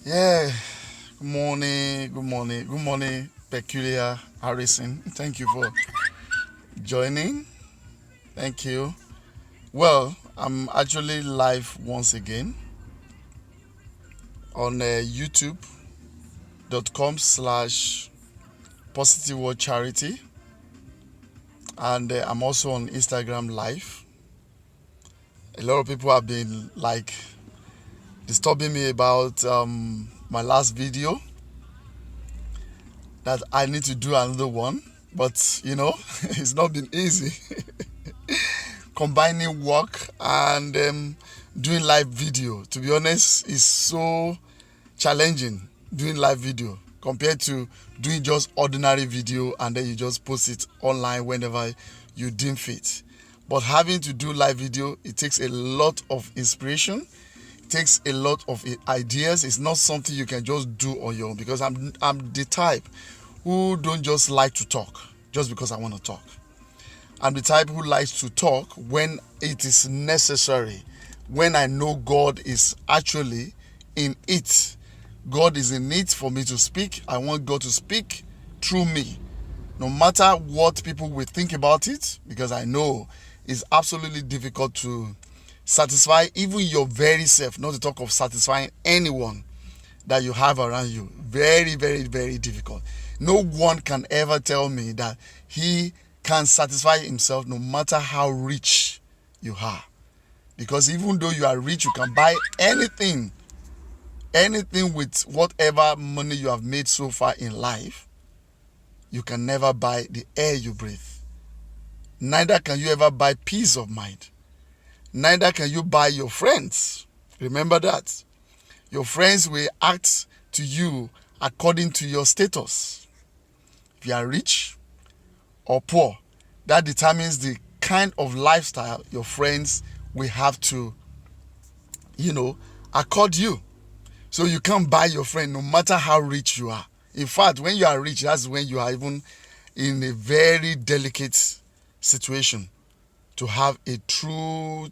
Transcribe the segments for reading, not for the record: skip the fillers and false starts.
Yeah, good morning, Peculiar Harrison. Thank you for joining. Thank you. Well, I'm actually live once again on youtube.com/positive world charity, and I'm also on Instagram live. A lot of people have been like disturbing me about my last video that I need to do another one, but it's not been easy. Combining work and doing live video, to be honest, is so challenging. Doing live video compared to doing just ordinary video and then you just post it online whenever you deem fit. But having to do live video, it takes a lot of inspiration. It takes a lot of ideas. It's not something you can just do on your own, because I'm the type who don't just like to talk just because I want to talk. I'm the type who likes to talk when it is necessary, when I know God is actually in it. God is in it for me to speak. I want God to speak through me, no matter what people will think about it, because I know it's absolutely difficult to satisfy even your very self, not to talk of satisfying anyone that you have around you. Very, very, very difficult. No one can ever tell me that he can satisfy himself no matter how rich you are. Because even though you are rich, you can buy anything with whatever money you have made so far in life. You can never buy the air you breathe. Neither can you ever buy peace of mind. Neither can you buy your friends. Remember that. Your friends will act to you according to your status. If you are rich or poor, that determines the kind of lifestyle your friends will have to, accord you. So you can't buy your friend no matter how rich you are. In fact, when you are rich, that's when you are even in a very delicate situation to have a true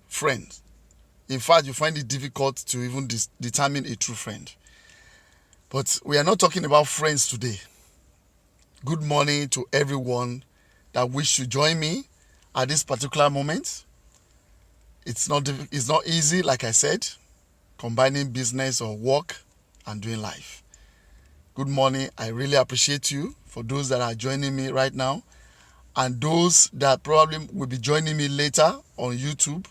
friend. In fact, you find it difficult to even determine a true friend. But we are not talking about friends today. Good morning to everyone that wish to join me at this particular moment. It's not easy, like I said, combining business or work and doing life. Good morning. I really appreciate you for those that are joining me right now, and those that probably will be joining me later on YouTube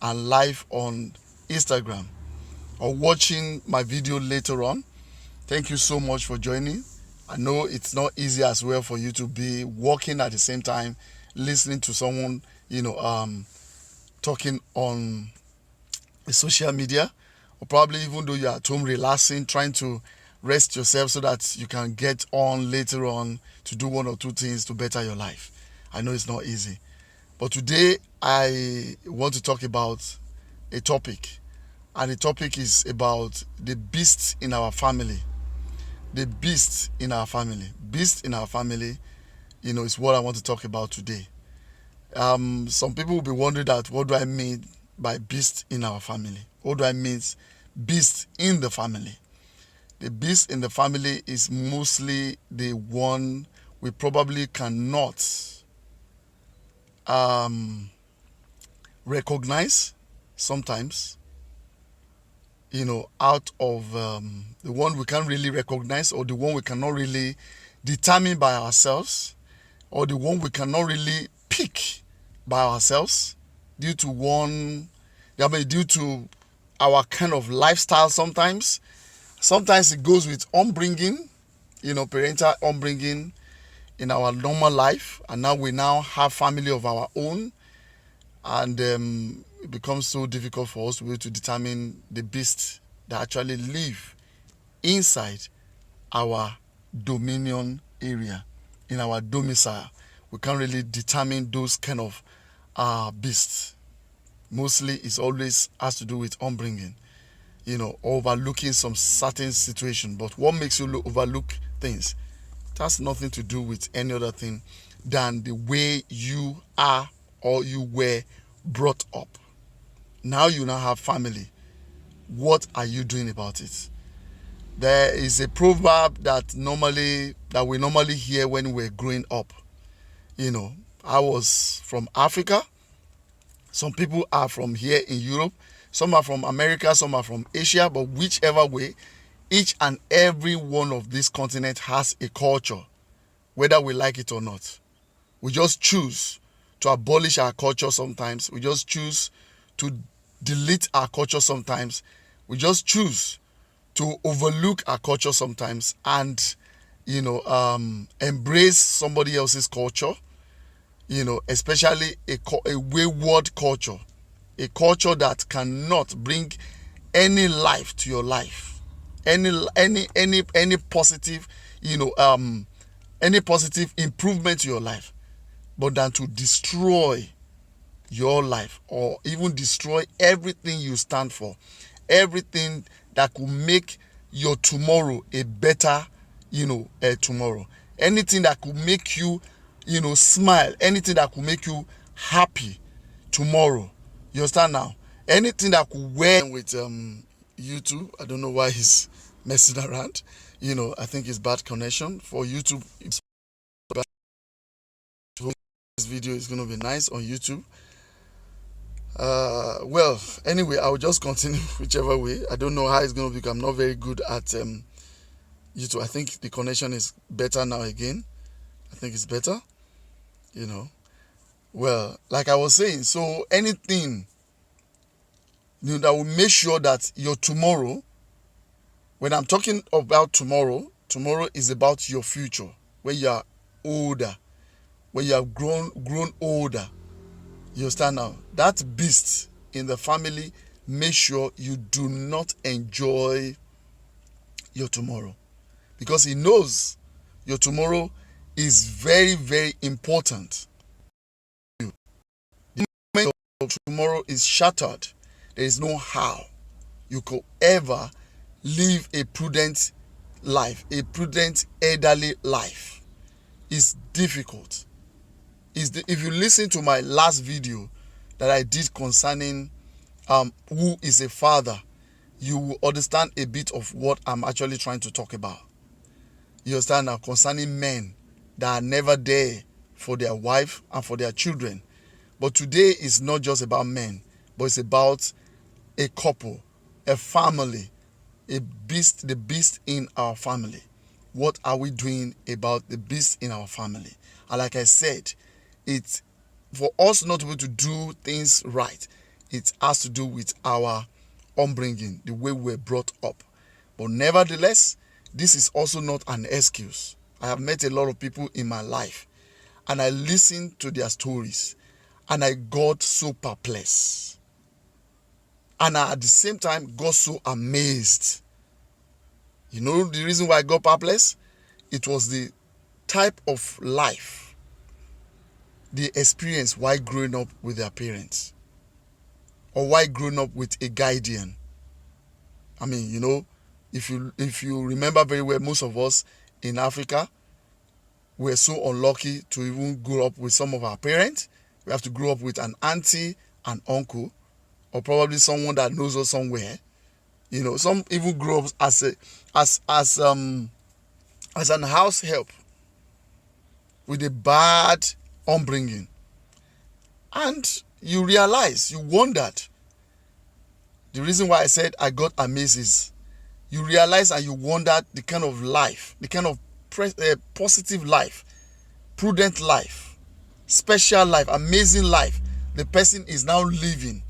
and live on Instagram, or watching my video later on. Thank you so much for joining. I know it's not easy as well for you to be working at the same time, listening to someone, talking on social media, or probably even though you're at home relaxing, trying to rest yourself so that you can get on later on to do one or two things to better your life. I know it's not easy. But today I want to talk about a topic, and the topic is about the beasts in our family. The beast in our family. Beast in our family, is what I want to talk about today. Some people will be wondering that what do I mean by beast in our family? What do I mean beast in the family? The beast in the family is mostly the one we probably cannot recognize sometimes, out of the one we can't really recognize, or the one we cannot really determine by ourselves, or the one we cannot really pick by ourselves due to due to our kind of lifestyle sometimes. Sometimes it goes with upbringing, parental upbringing in our normal life, and now we have family of our own, and it becomes so difficult for us to be able to determine the beasts that actually live inside our dominion area, in our domicile. We can't really determine those kind of beasts. Mostly it's always has to do with upbringing, overlooking some certain situation. But what makes you overlook things? It has nothing to do with any other thing than the way you are or you were brought up. Now you now have family. What are you doing about it? There is a proverb that we normally hear when we're growing up. I was from Africa. Some people are from here in Europe. Some are from America. Some are from Asia. But whichever way, each and every one of these continents has a culture, whether we like it or not. We just choose to abolish our culture sometimes. We just choose to delete our culture sometimes. We just choose to overlook our culture sometimes and, embrace somebody else's culture, especially a wayward culture, a culture that cannot bring any life to your life, any positive, any positive improvement to your life, but than to destroy your life or even destroy everything you stand for, everything that could make your tomorrow a better, tomorrow. Anything that could make you, smile, anything that could make you happy tomorrow. You understand now? Anything that could wear with YouTube. I don't know why he's messing around. I think it's bad connection for YouTube. This video is going to be nice on YouTube. Well, anyway, I'll just continue whichever way. I don't know how it's going to be. I'm not very good at YouTube. I think the connection is better now again. I think it's better. Well, like I was saying, so anything that will make sure that your tomorrow, when I'm talking about tomorrow is about your future, when you are older, when you have grown older. You understand now? That beast in the family, make sure you do not enjoy your tomorrow, because he knows your tomorrow is very, very important. The moment your tomorrow is shattered, there is no how you could ever live a prudent life, a prudent elderly life. It's difficult. If you listen to my last video that I did concerning who is a father, you will understand a bit of what I'm actually trying to talk about. You understand now, concerning men that are never there for their wife and for their children. But today is not just about men, but it's about a couple, a family, the beast in our family. What are we doing about the beast in our family? And like I said, it's for us not to be able to do things right. It has to do with our upbringing, the way we were brought up. But nevertheless, this is also not an excuse. I have met a lot of people in my life, and I listened to their stories, and I got so perplexed. And I, at the same time, got so amazed. You know the reason why I got perplexed? It was the type of life, the experience while growing up with their parents, or while growing up with a guardian. I mean, if you remember very well, most of us in Africa were so unlucky to even grow up with some of our parents. We have to grow up with an auntie, an uncle, or probably someone that knows us somewhere. Some even grow up as an house help with a bad upbringing. And you realize, you wondered. The reason why I said I got amazed is you realize and you wondered the kind of life, the kind of positive life, prudent life, special life, amazing life the person is now living,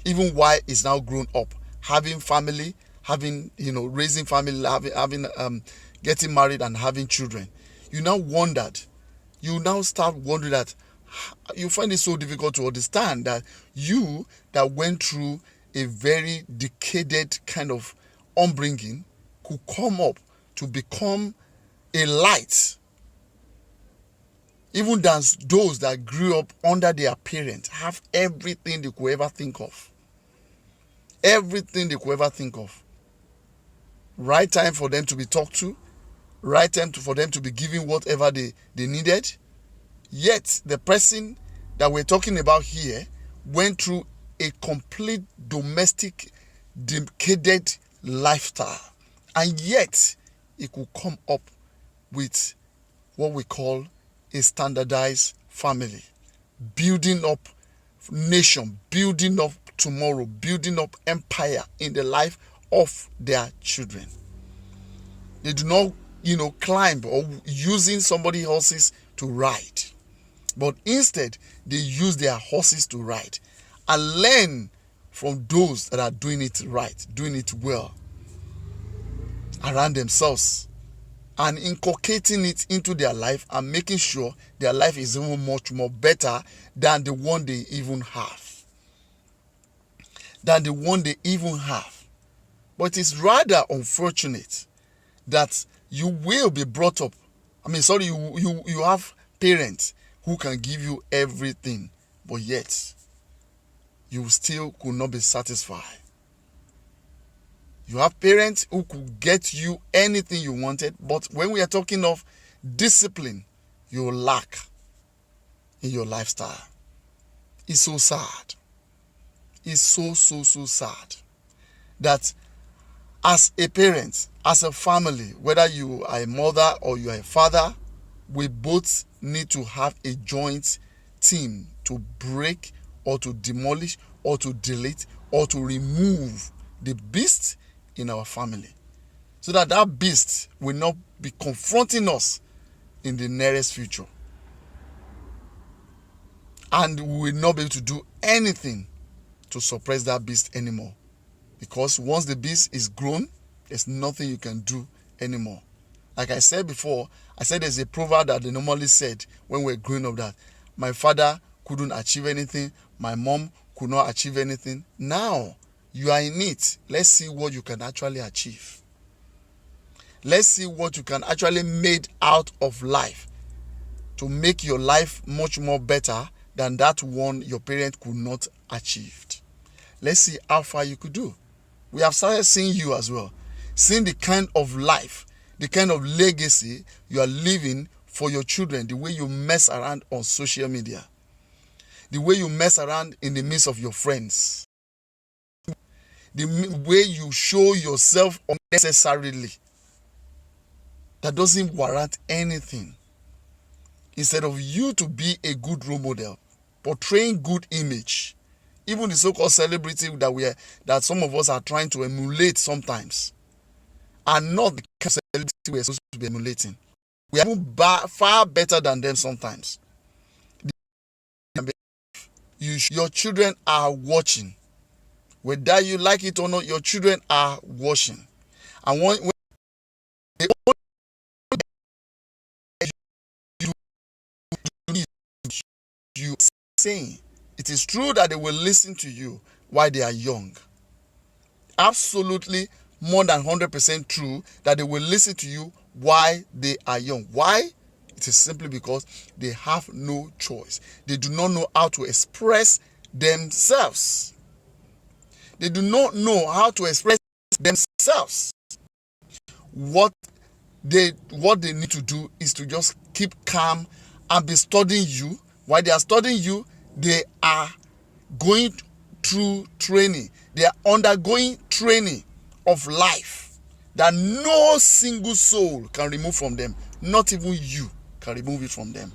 even while he's now grown up, having family, having, raising family, having getting married and having children. You now start wondering that you find it so difficult to understand that you that went through a very decaded kind of upbringing could come up to become a light, even than those that grew up under their parents, have everything they could ever think of. Everything they could ever think of. Right time for them to be talked to, right time for them to be given whatever they needed. Yet the person that we're talking about here went through a complete domestic decaded lifestyle And yet, he could come up with what we call a standardized family, building up nation, building up tomorrow, building up empire in the life of their children. They do not, climb or using somebody else's to ride, but instead they use their horses to ride and learn from those that are doing it right, doing it well around themselves, and inculcating it into their life and making sure their life is even much more better than the one they even have. But it's rather unfortunate that you will be brought up. You have parents who can give you everything, but yet you still could not be satisfied. You have parents who could get you anything you wanted, but when we are talking of discipline, you lack in your lifestyle. It's so sad. It's so sad that as a parent, as a family, whether you are a mother or you are a father, we both need to have a joint team to break or to demolish or to delete or to remove the beast in our family, so that beast will not be confronting us in the nearest future, and we will not be able to do anything to suppress that beast anymore, because once the beast is grown, there's nothing you can do anymore. Like I said before, there's a proverb that they normally said when we were growing up, that my father couldn't achieve anything, my mom could not achieve anything. Now you are in it. Let's see what you can actually achieve. Let's see what you can actually make out of life to make your life much more better than that one your parent could not achieve. Let's see how far you could do. We have started seeing you as well, seeing the kind of life, the kind of legacy you are living for your children, the way you mess around on social media, the way you mess around in the midst of your friends, the way you show yourself unnecessarily that doesn't warrant anything. Instead of you to be a good role model, portraying good image, even the so-called celebrity that some of us are trying to emulate sometimes, are not the kind of celebrity we're supposed to be emulating. We are even far better than them sometimes. Your children are watching. Whether you like it or not, your children are watching. And when they you saying, it is true that they will listen to you while they are young. Absolutely more than 100% true that they will listen to you while they are young. Why? It is simply because they have no choice. They do not know how to express themselves. They do not know how to express themselves. What they need to do is to just keep calm and be studying you. While they are studying you, they are going through training. They are undergoing training of life that no single soul can remove from them. Not even you can remove it from them.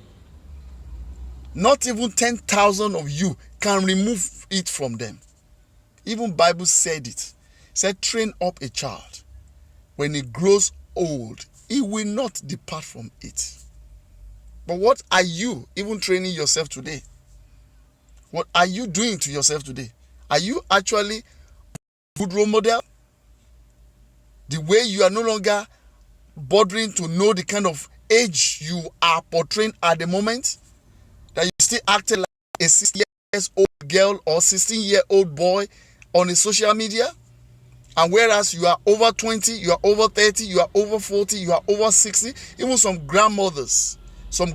Not even 10,000 of you can remove it from them. Even Bible said it. It said, train up a child. When he grows old, he will not depart from it. But what are you even training yourself today? What are you doing to yourself today? Are you actually a good role model? The way you are no longer bothering to know the kind of age you are portraying at the moment, that you still acting like a 16-year-old girl or 16-year-old boy on a social media, and whereas you are over 20, you are over 30, you are over 40, you are over 60, even some grandmothers, some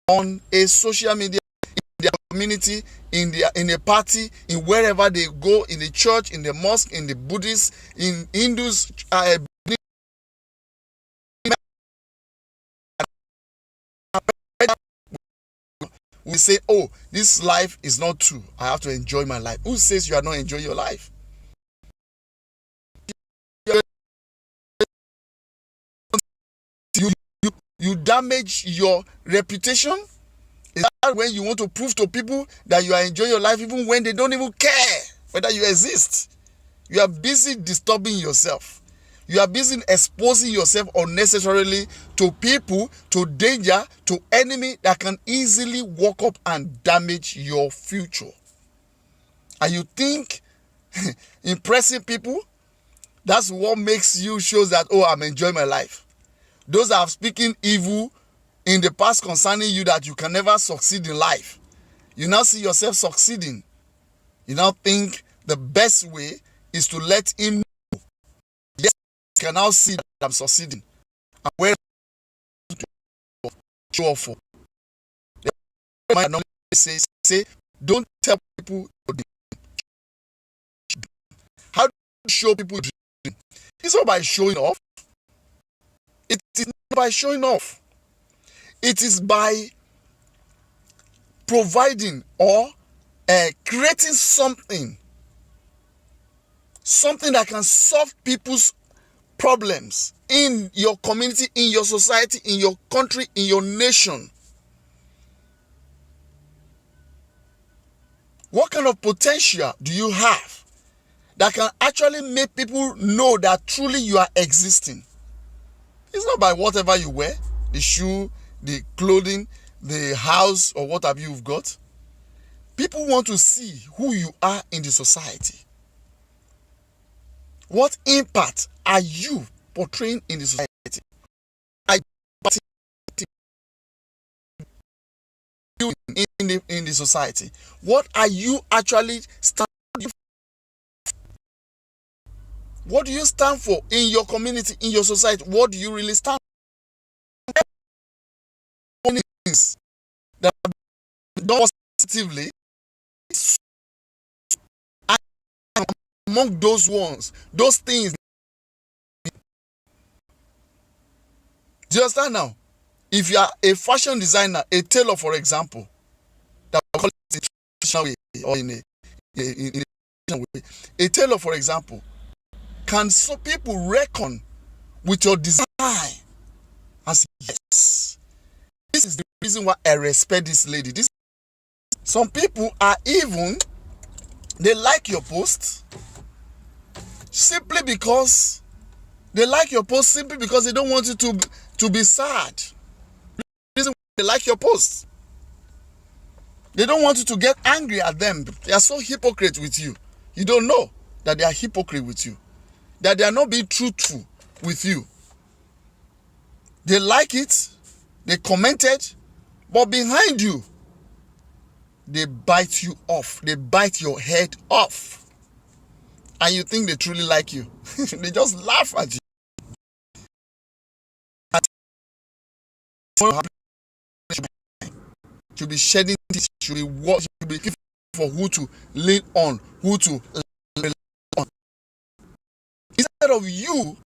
on a social media, in their community, in a party, in wherever they go, in the church, in the mosque, in the Buddhists, in Hindus, we say, oh, this life is not true, I have to enjoy my life. Who says you are not enjoying your life? You damage your reputation. Is that when you want to prove to people that you are enjoying your life even when they don't even care whether you exist? You are busy disturbing yourself. You are busy exposing yourself unnecessarily to people, to danger, to enemy that can easily walk up and damage your future. And you think impressing people, that's what makes you shows that, oh, I'm enjoying my life. Those that have speaking evil in the past concerning you that you can never succeed in life, you now see yourself succeeding. You now think the best way is to let him know, yes, I can now see that I'm succeeding. And where to show off for. I normally say, don't tell people your dream. How do you show people dream? It's not by showing off. It is not by showing off. It is by providing or creating something that can solve people's problems in your community, in your society, in your country, in your nation. What kind of potential do you have that can actually make people know that truly you are existing? It's not by whatever you wear, the shoe, the clothing, the house, or what have you've got. People want to see who you are in the society. What impact are you portraying in the society? Are you in the society? What are you actually standing for? What do you stand for in your community, in your society? What do you really stand for? Things that are done positively, and among those ones, those things. Do you understand now? If you are a fashion designer, a tailor, for example, that we call it in a traditional way or in a traditional way, a tailor, for example, can so people reckon with your design and say, yes, this is the reason why I respect this lady. Some people are even, they like your post simply because they like your post simply because they don't want you to be sad. The reason why they like your post. They don't want you to get angry at them. They are so hypocrite with you. You don't know that they are hypocrite with you. That they are not being truthful with you. They like it. They commented. But behind you, they bite you off. They bite your head off. And you think they truly like you. They just laugh at you. Should be shedding this, should be looking for who to lean on, who to rely on. Instead of you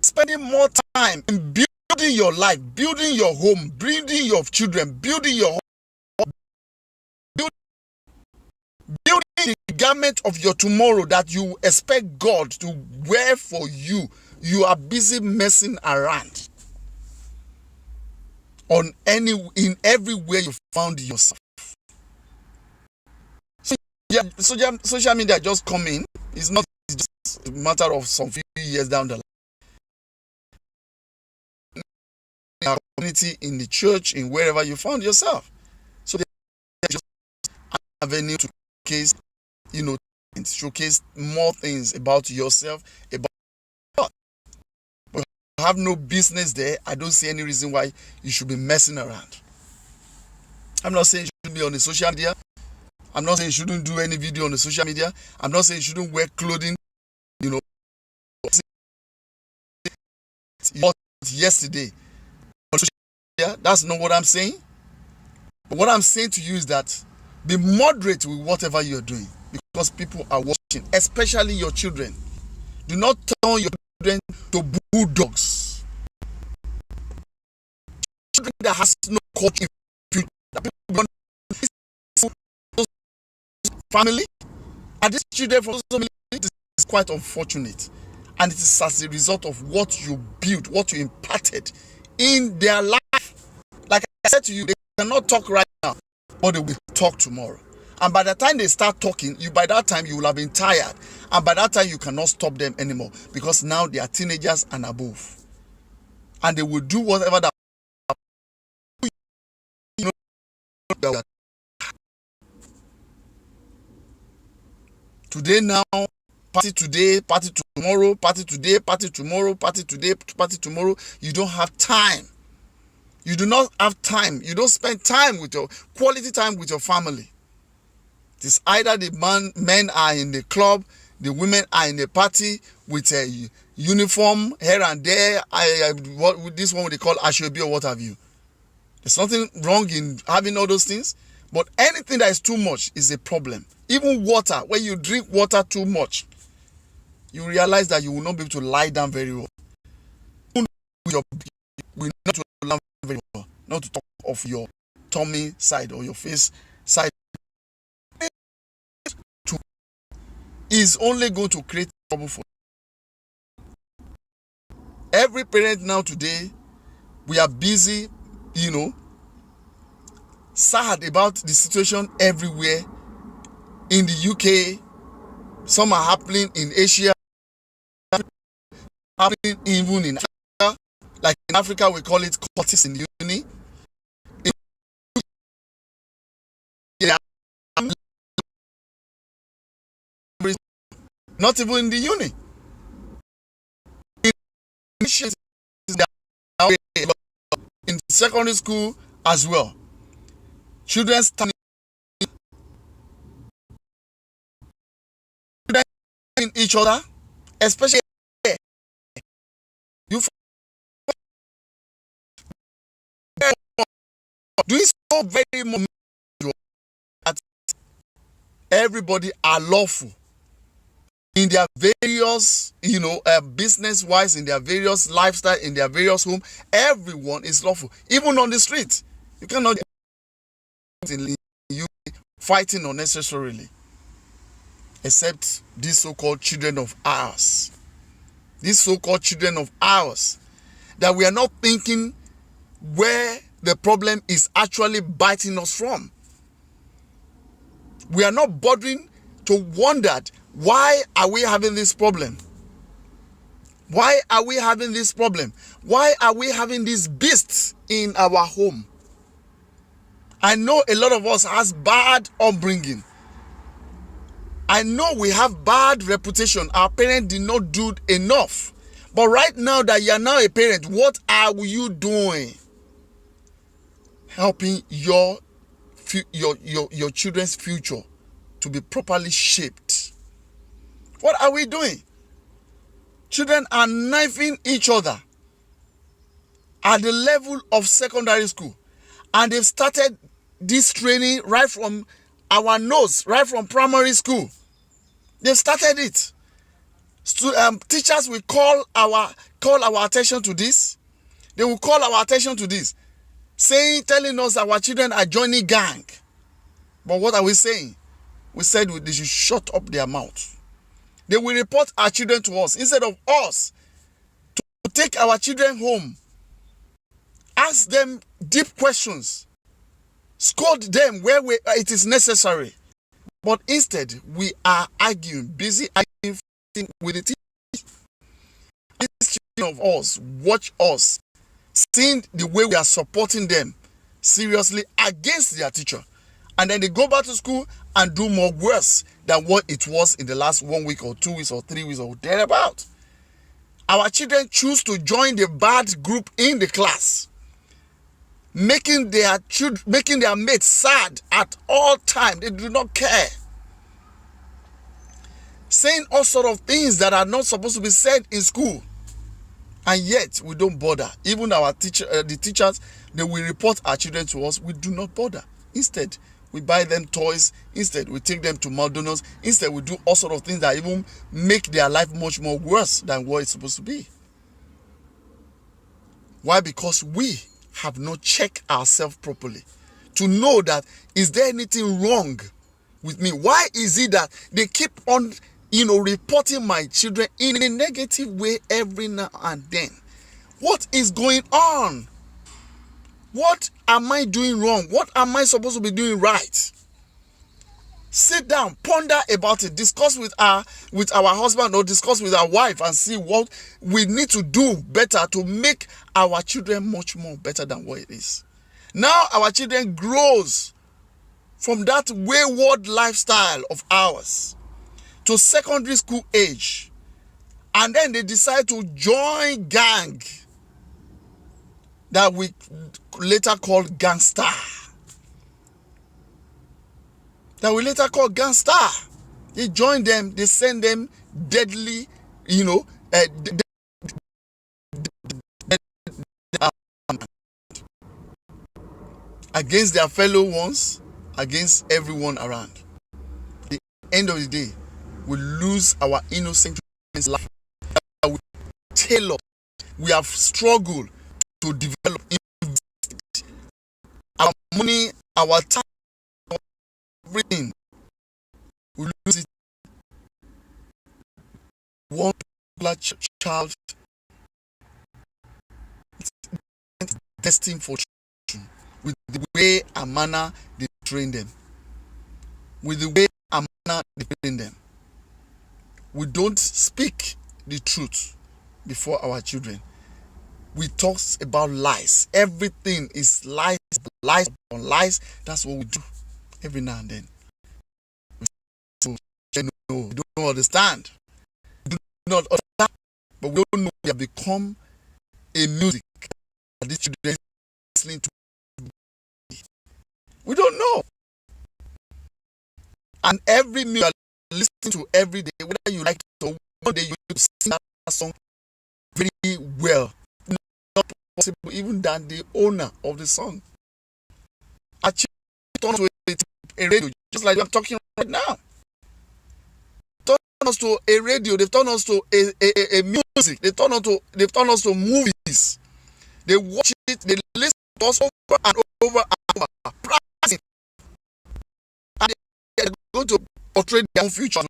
spending more time in building your life, building your home, building your children, building your home, building the garment of your tomorrow that you expect God to wear for you, you are busy messing around. In everywhere you found yourself. So, yeah, social media just come in. It's just a matter of some few years down the line. In our community, in the church, in wherever you found yourself. So they just an avenue to showcase more things about yourself, about God. But you have no business there. I don't see any reason why you should be messing around. I'm not saying you shouldn't be on the social media. I'm not saying you shouldn't do any video on the social media. I'm not saying you shouldn't wear clothing, yesterday on social media. That's not what I'm saying. But what I'm saying to you is that be moderate with whatever you're doing, because people are watching, especially your children. Do not turn your children to bulldogs. Children that has no culture, that people family, and these children from social media, it is quite unfortunate, and it is as a result of what you built, what you imparted in their life. Like I said to you, they cannot talk right now, but they will talk tomorrow. And by the time they start talking, by that time you will have been tired. And by that time you cannot stop them anymore, because now they are teenagers and above. And they will do whatever that you know. Today now, party today, party tomorrow, party today, party tomorrow, party today, party tomorrow. You don't have time. You do not have time. You don't spend time with your quality time with your family. It is either the men are in the club, the women are in the party with a uniform here and there. This one they call Ashobi or what have you. There's nothing wrong in having all those things, but anything that is too much is a problem. Even water, when you drink water too much, you realize that you will not be able to lie down very well. You will not to lie down very well, not to talk of your tummy side or your face side. Is only going to create trouble for you. Every parent now today, we are busy, sad about the situation everywhere. In the UK, some are happening in Asia, happening even in Africa. Like in Africa, we call it courts in the uni. Not even in the uni. In secondary school as well. Children standing in each other, especially you doing so very much that everybody are lawful in their various, business-wise, in their various lifestyle, in their various home. Everyone is lawful, even on the street. You cannot get in you fighting unnecessarily, except these so-called children of ours. These so-called children of ours, that we are not thinking where the problem is actually biting us from. We are not bothering to wonder, why are we having this problem? Why are we having this problem? Why are we having these beasts in our home? I know a lot of us has bad upbringing. I know we have bad reputation. Our parents did not do enough. But right now that you are now a parent, what are you doing? Helping your children's future to be properly shaped. What are we doing? Children are knifing each other at the level of secondary school. And they've started this training right from our nose, right from primary school. They've started it. Teachers will call our attention to this. They will call our attention to this, telling us our children are joining gang. But what are we saying? We said they should shut up their mouth. They will report our children to us instead of us to take our children home, ask them deep questions, scold them where it is necessary. But instead, we are busy arguing with the teachers. These children of us watch us, seeing the way we are supporting them seriously against their teacher. And then they go back to school and do more worse than what it was in the last 1 week or 2 weeks or 3 weeks or thereabout. Our children choose to join the bad group in the class, making their mates sad at all times. They do not care. Saying all sort of things that are not supposed to be said in school. And yet we don't bother. Even our the teachers, they will report our children to us. We do not bother. Instead, we buy them toys. Instead, we take them to McDonald's. Instead, we do all sort of things that even make their life much more worse than what it's supposed to be. Why? Because we have not checked ourselves properly to know that, is there anything wrong with me? Why is it that they keep on, reporting my children in a negative way every now and then? What is going on? What am I doing wrong? What am I supposed to be doing right? Sit down, ponder about it, discuss with our husband or discuss with our wife and see what we need to do better to make our children much more better than what it is. Now our children grows from that wayward lifestyle of ours to secondary school age, and then they decide to join gang that we later called gangster. They join them, they send them deadly, against their fellow ones, against everyone around. At the end of the day, we lose our innocent life. We have struggled to develop our money, our time, everything. We lose it. One particular child is destined for children with the way and manner they train them. With the way and manner they train them. We don't speak the truth before our children. We talk about lies. Everything is lies on lies. That's what we do every now and then. So, we don't understand. We do not understand, but we don't know we have become a music that these children are listening to. We don't know. And every music you are listening to every day, whether you like it or one day you sing that song very well, not possible even than the owner of the song. Actually, turn to a radio, just like I'm talking right now. Turn us to a radio. They've turned us to a music. They've turned us to movies. They watch it. They listen to us over and over and over. Practicing. And they're going to portray their own future.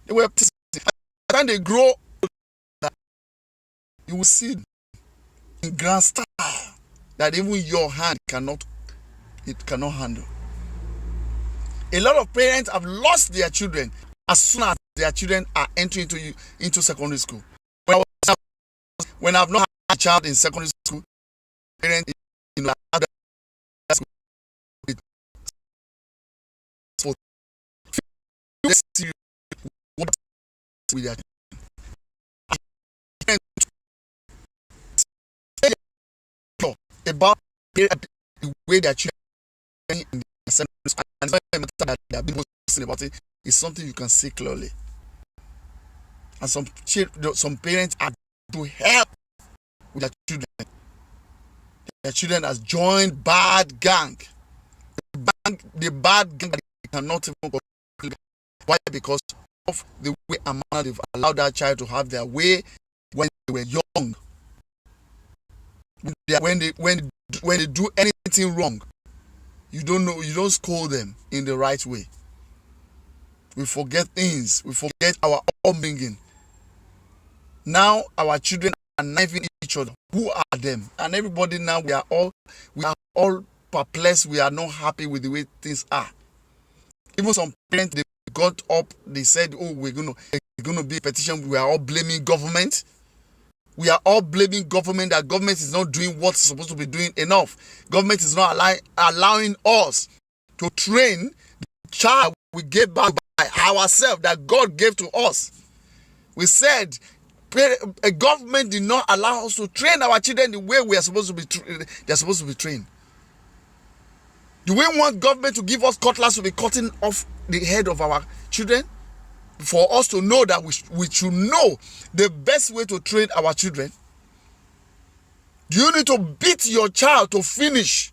They were practicing. By the time they grow, you will see in grand style that even your hand cannot handle. A lot of parents have lost their children as soon as their children are entering into secondary school. When I've not had a child in secondary school, parents, with their about the way their children in the secondary school, and it's not a matter that they have been posting about it. It's something you can see clearly. And some parents are to help with their children. Their children has joined bad gang. The bad gang that they cannot even control. Why? Because of the way and manner they've allowed that child to have their way when they were young. When they do anything wrong, you don't scold them in the right way. We forget things. We forget our upbringing. Now our children are knifing each other. Who are them? And everybody now, we are all perplexed. We are not happy with the way things are. Even some parents, they got up, they said, oh, we're gonna be a petition. We are all blaming government. We are all blaming government, that government is not doing what it's supposed to be doing enough. Government is not allowing us to train the child we gave back by ourselves, that God gave to us. We said a government did not allow us to train our children the way we are supposed to be. They're supposed to be trained. Do we want government to give us cutlass to be cutting off the head of our children? For us to know that we should know the best way to train our children. Do you need to beat your child to finish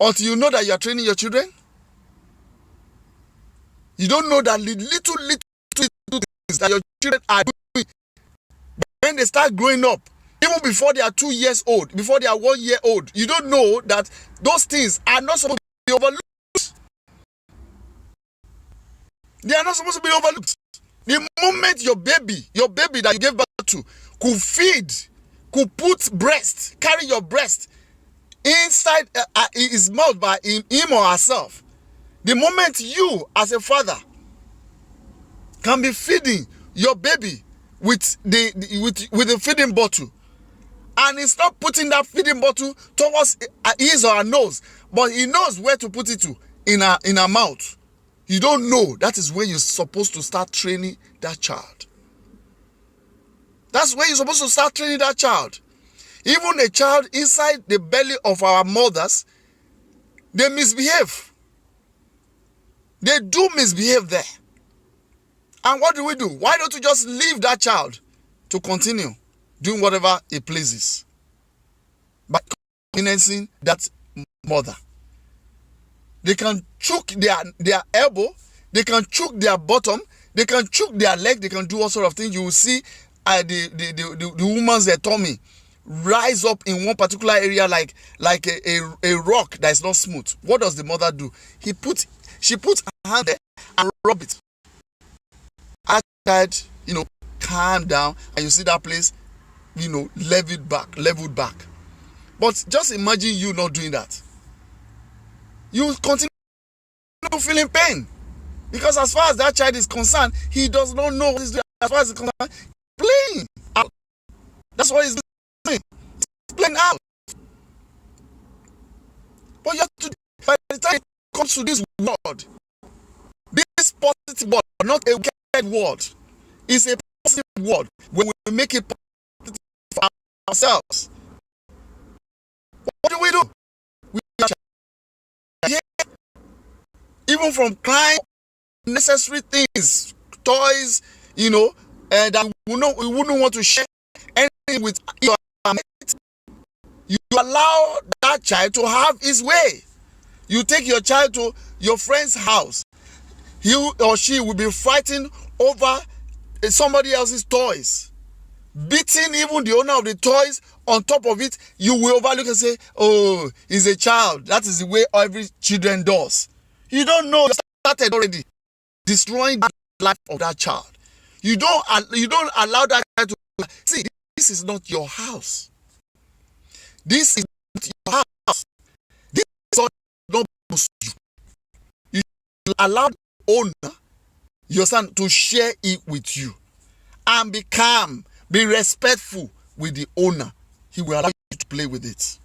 until you know that you are training your children? You don't know that little things that your children are doing. But when they start growing up, even before they are 2 years old, before they are 1 year old, you don't know that those things are not supposed to be overlooked. They are not supposed to be overlooked. The moment your baby that you gave birth to could feed, could carry your breast inside his mouth by him or herself. The moment you, as a father, can be feeding your baby with the feeding bottle, and he's not putting that feeding bottle towards his or her nose, but he knows where to put it to in her mouth, you don't know. That is where you're supposed to start training that child. That's where you're supposed to start training that child. Even a child inside the belly of our mothers, they misbehave. They do misbehave there. And what do? Why don't you just leave that child to continue doing whatever he pleases by conveniencing that mother? They can choke their elbow, they can choke their bottom, they can choke their leg, they can do all sort of things. You will see the woman's tummy rise up in one particular area like a rock that is not smooth. What does the mother do? She puts her hand there and rub it. Our child, calm down, and you see that place, leveled back. But just imagine you not doing that. You will continue feeling pain, because as far as that child is concerned, he does not know what he's doing. As far as he's concerned, playing out. That's what he's doing. He's playing out. But you have to, by the time it comes to this word, this positive word, not a wicked word, is a positive word when we make it positive for ourselves. What do? We are here, even from crying necessary things, toys, that we wouldn't want to share anything with your mate. You allow that child to have his way. You take your child to your friend's house. He or she will be fighting over somebody else's toys, beating even the owner of the toys. On top of it, you will overlook and say, oh, he's a child. That is the way every children does. You don't know. You started already destroying the life of that child. You don't allow that child to see. This is not your house. This is not your house. This is not belongs to you. You allow the owner, your son, to share it with you, and be calm, be respectful with the owner. He will allow you to play with it.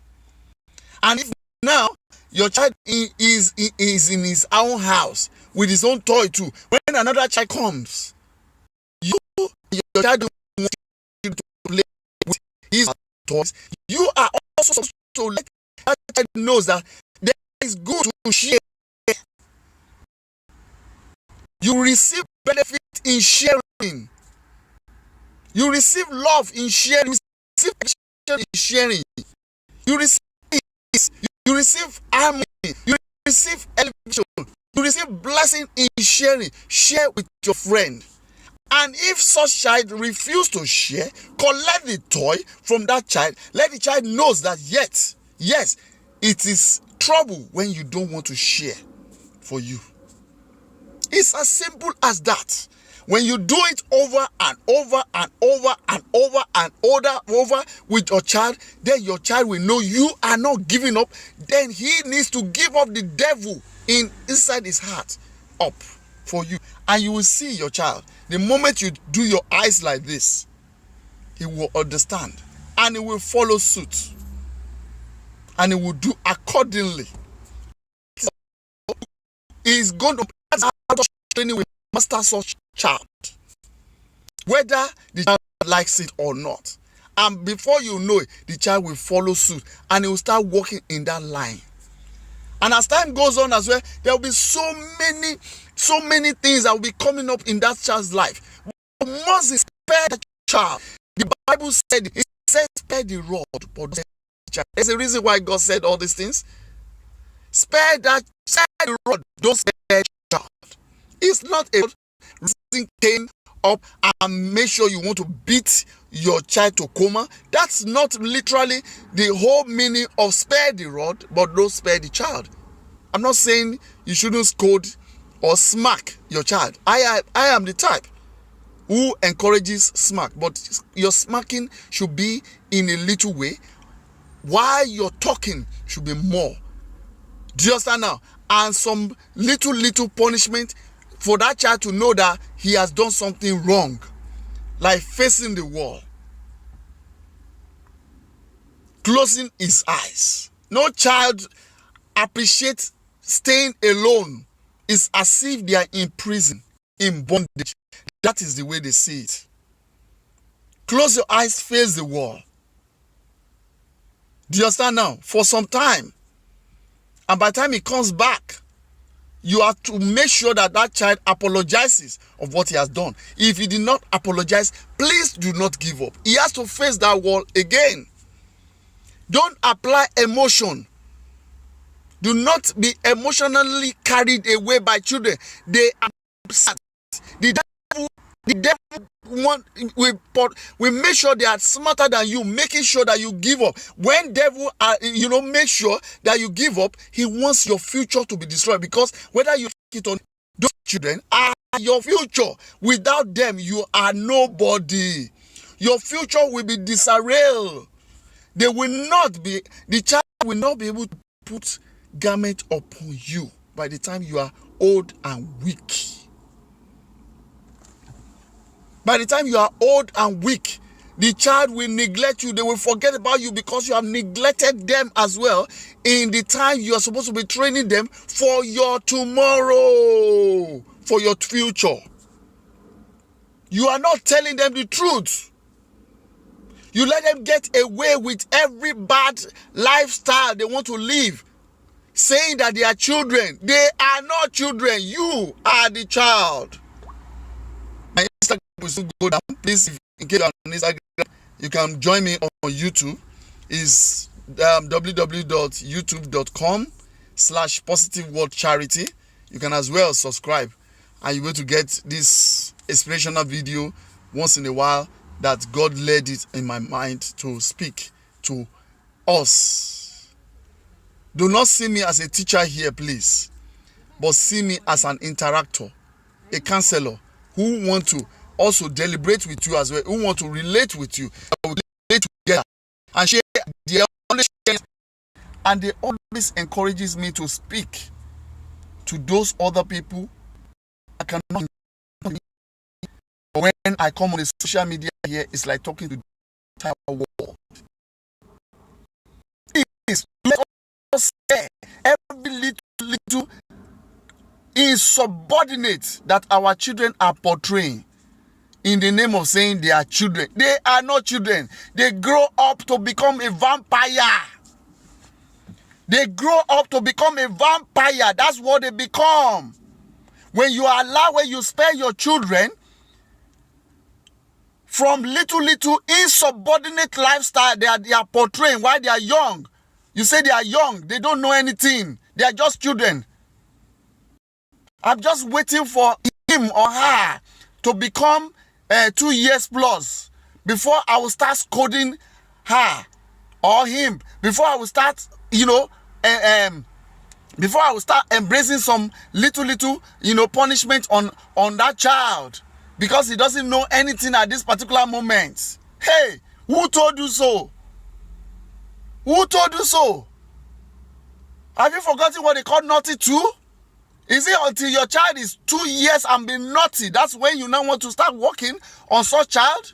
And if now your child is in his own house with his own toy too, when another child comes, your child don't want you to play with his toys. You are also supposed to let that child know that there is good to share. You receive benefit in sharing. You receive love in sharing. You receive action in sharing. You receive peace. You receive harmony. You receive elevation. You receive blessing in sharing. Share with your friend. And if such child refuses to share, collect the toy from that child. Let the child know that yes, it is trouble when you don't want to share for you. It's as simple as that. When you do it over and over and over and over and over with your child, then your child will know you are not giving up. Then he needs to give up the devil inside his heart up for you. And you will see your child. The moment you do your eyes like this, he will understand. And he will follow suit. And he will do accordingly. He's going to training with master such child, whether the child likes it or not. And before you know it, the child will follow suit and he will start walking in that line. And as time goes on as well, there will be so many things that will be coming up in that child's life. But must spare the child. The Bible said, it says spare the rod, but the child. There's a reason why God said all these things. Spare the rod, don't spare the child. It's not a raising Cain up and make sure you want to beat your child to coma. That's not literally the whole meaning of spare the rod, but don't spare the child. I'm not saying you shouldn't scold or smack your child. I am the type. who encourages smack, but your smacking should be in a little way, while your talking should be more. Do you understand now? And some little punishment for that child to know that he has done something wrong, like facing the wall, closing his eyes. No child appreciates staying alone. It's as if they are in prison, in bondage. That is the way they see it. Close your eyes, face the wall. Do you understand now? For some time. And by the time he comes back, you have to make sure that that child apologizes of what he has done. If he did not apologize, please do not give up. He has to face that wall again. Don't apply emotion. Do not be emotionally carried away by children. They are upset. The devil we make sure they are smarter than you, making sure that you give up. When devil make sure that you give up, he wants your future to be destroyed, because whether you take it on, those children are your future. Without them, you are nobody. Your future will be disarray. The child will not be able to put garment upon you by the time you are old and weak. By the time you are old and weak, the child will neglect you. They will forget about you because you have neglected them as well in the time you are supposed to be training them for your tomorrow, for your future. You are not telling them the truth. You let them get away with every bad lifestyle they want to live, saying that they are children. They are not children. You are the child. My Instagram will soon go down. Please, in case you are on Instagram, you can join me on YouTube. It's www.youtube.com/positivewordcharity. You can as well subscribe, and you're going to get this inspirational video once in a while that God led it in my mind to speak to us. Do not see me as a teacher here, please, but see me as an interactor, a counselor who want to also deliberate with you as well, who want to relate with you, relate together and share their understanding. And they always encourages me to speak to those other people I cannot. When I come on the social media here, it's like talking to the entire world. Please, let us say every little insubordinate that our children are portraying in the name of saying they are children. They are not children. They grow up to become a vampire. They grow up to become a vampire. That's what they become. When you spare your children from little insubordinate lifestyle they are portraying while they are young. You say they are young. They don't know anything. They are just children. I'm just waiting for him or her to become 2 years plus before I will start scolding her or him. Before I will start, before I will start embracing some little punishment on that child, because he doesn't know anything at this particular moment. Hey, who told you so? Who told you so? Have you forgotten what they call naughty too? Is it until your child is 2 years and be naughty, that's when you now want to start working on such child?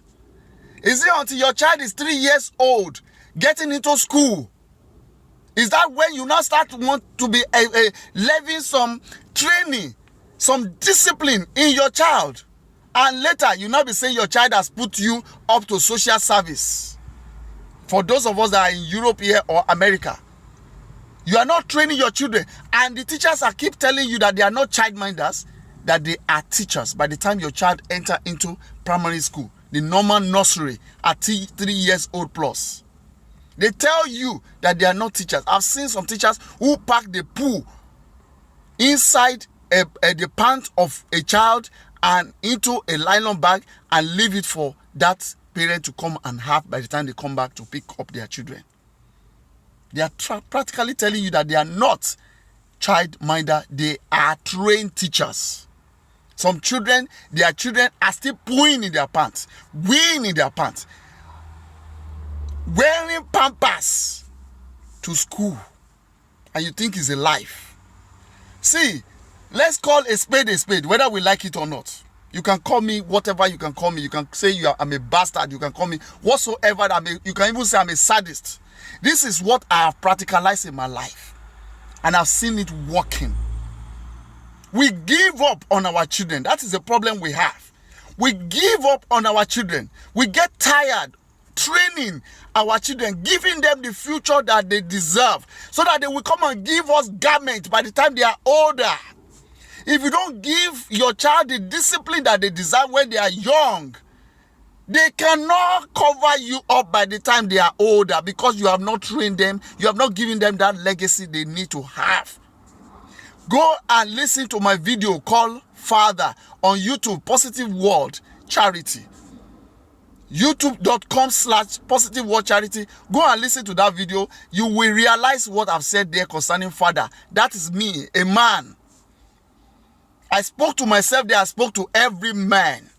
Is it until your child is 3 years old, getting into school? Is that when you now want to be leaving some training, some discipline in your child? And later, you now be saying your child has put you up to social service. For those of us that are in Europe here or America, you are not training your children. And the teachers are keep telling you that they are not childminders, that they are teachers. By the time your child enter into primary school, the normal nursery at 3 years old plus, they tell you that they are not teachers. I've seen some teachers who pack the poo inside the pants of a child and into a nylon bag and leave it for that parent to come and have by the time they come back to pick up their children. They are practically telling you that they are not childminder, they are trained teachers. Some children, their children are still pooing in their pants, weeing in their pants, wearing pampers to school, and you think it's a life. See, let's call a spade, whether we like it or not. You can call me whatever you can call me. You can say I'm a bastard. You can call me whatsoever. You can even say I'm a sadist. This is what I have practicalized in my life, and I've seen it working. We give up on our children. That is the problem we have. We give up on our children. We get tired training our children, giving them the future that they deserve, so that they will come and give us garments by the time they are older. If you don't give your child the discipline that they deserve when they are young, they cannot cover you up by the time they are older, because you have not trained them. You have not given them that legacy they need to have. Go and listen to my video called Father on YouTube, Positive World Charity. youtube.com/Positive World Charity. Go and listen to that video. You will realize what I've said there concerning father. That is me, a man. I spoke to myself there. I spoke to every man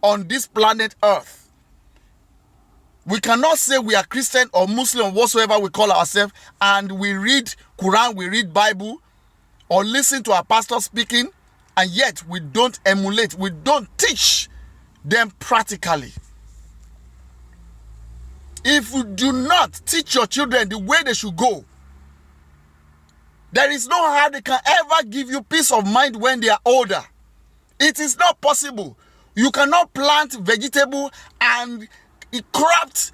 on this planet Earth. We cannot say we are Christian or Muslim or whatsoever we call ourselves, and we read Quran, we read Bible, or listen to our pastor speaking, and yet we don't emulate, we don't teach them practically. If you do not teach your children the way they should go, there is no how they can ever give you peace of mind when they are older. It is not possible. You cannot plant vegetable and craft,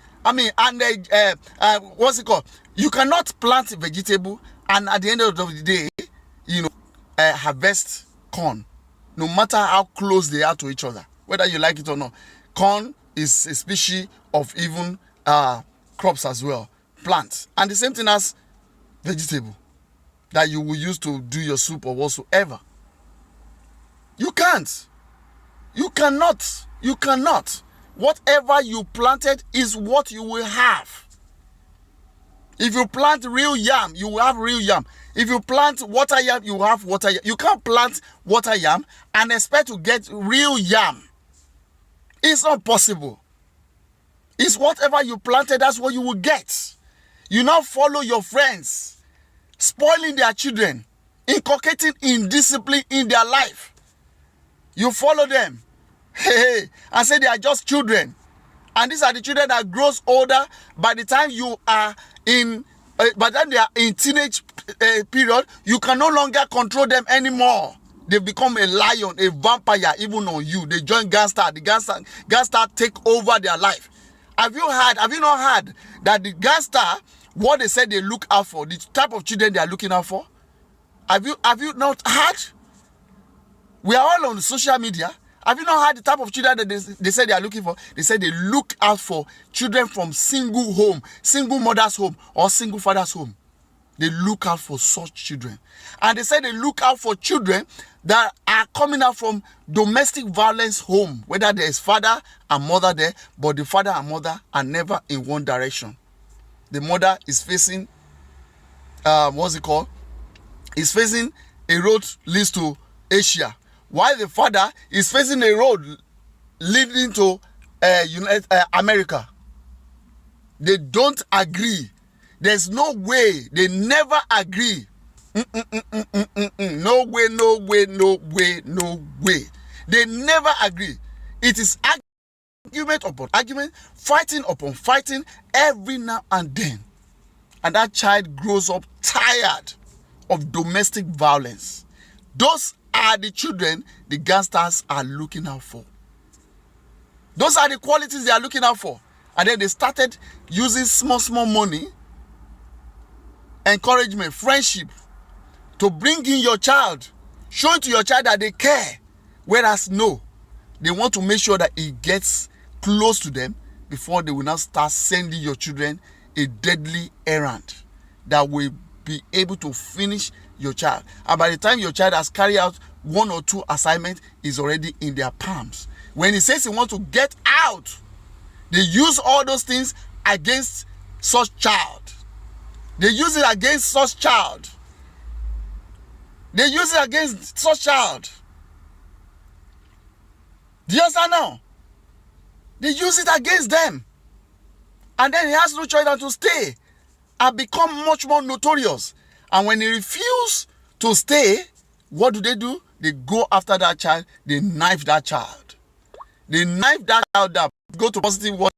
what's it called? You cannot plant vegetable and at the end of the day, harvest corn, no matter how close they are to each other, whether you like it or not. Corn is a species of even crops as well, plants, and the same thing as vegetable that you will use to do your soup or whatsoever. You can't. You cannot. Whatever you planted is what you will have. If you plant real yam, you will have real yam. If you plant water yam, you will have water yam. You can't plant water yam and expect to get real yam. It's not possible. It's whatever you planted, that's what you will get. You now follow your friends, spoiling their children, inculcating indiscipline in their life. You follow them, and say they are just children. And these are the children that grows older. By the time you are by the time they are in teenage period, you can no longer control them anymore. They become a lion, a vampire, even on you. They join gangster. The gangster take over their life. Have you not heard that the gangster, what they said they look out for, the type of children they are looking out for? Have you not heard? We are all on social media. Have you not heard the type of children that they say they are looking for? They say they look out for children from single home, single mother's home, or single father's home. They look out for such children. And they say they look out for children that are coming out from domestic violence home, whether there is father and mother there, but the father and mother are never in one direction. The mother is facing, is facing a road leads to Asia, while the father is facing a road leading to America. They don't agree. There's no way. They never agree. No way. They never agree. It is argument upon argument, fighting upon fighting every now and then. And that child grows up tired of domestic violence. Those are the children the gangsters are looking out for. Those are the qualities they are looking out for. And then they started using small money, encouragement, friendship, to bring in your child, showing to your child that they care. Whereas no, they want to make sure that it gets close to them before they will now start sending your children a deadly errand that will be able to finish your child. And by the time your child has carried out 1 or 2 assignments, is already in their palms. When he says he wants to get out, they use all those things against such child. They use it against such child. They use it against such child. Do you understand now? They use it against them. And then he has no choice than to stay and become much more notorious. And when he refuses to stay, what do? They go after that child. They knife that child. They knife that child up. Go to positive watch.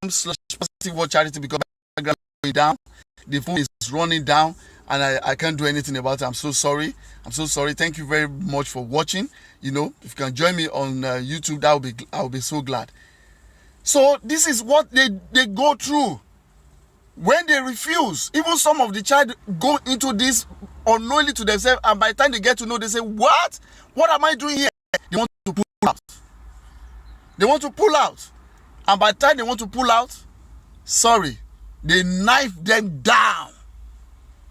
Positive watch charity because going down. The phone is running down and I can't do anything about it. I'm so sorry. Thank you very much for watching. You know, if you can join me on YouTube, I'll be so glad. So this is what they go through when they refuse. Even some of the child go into this unknowingly to themselves, and by the time they get to know, they say, what am I doing here? They want to pull out. And by the time they want to pull out, sorry, they knife them down.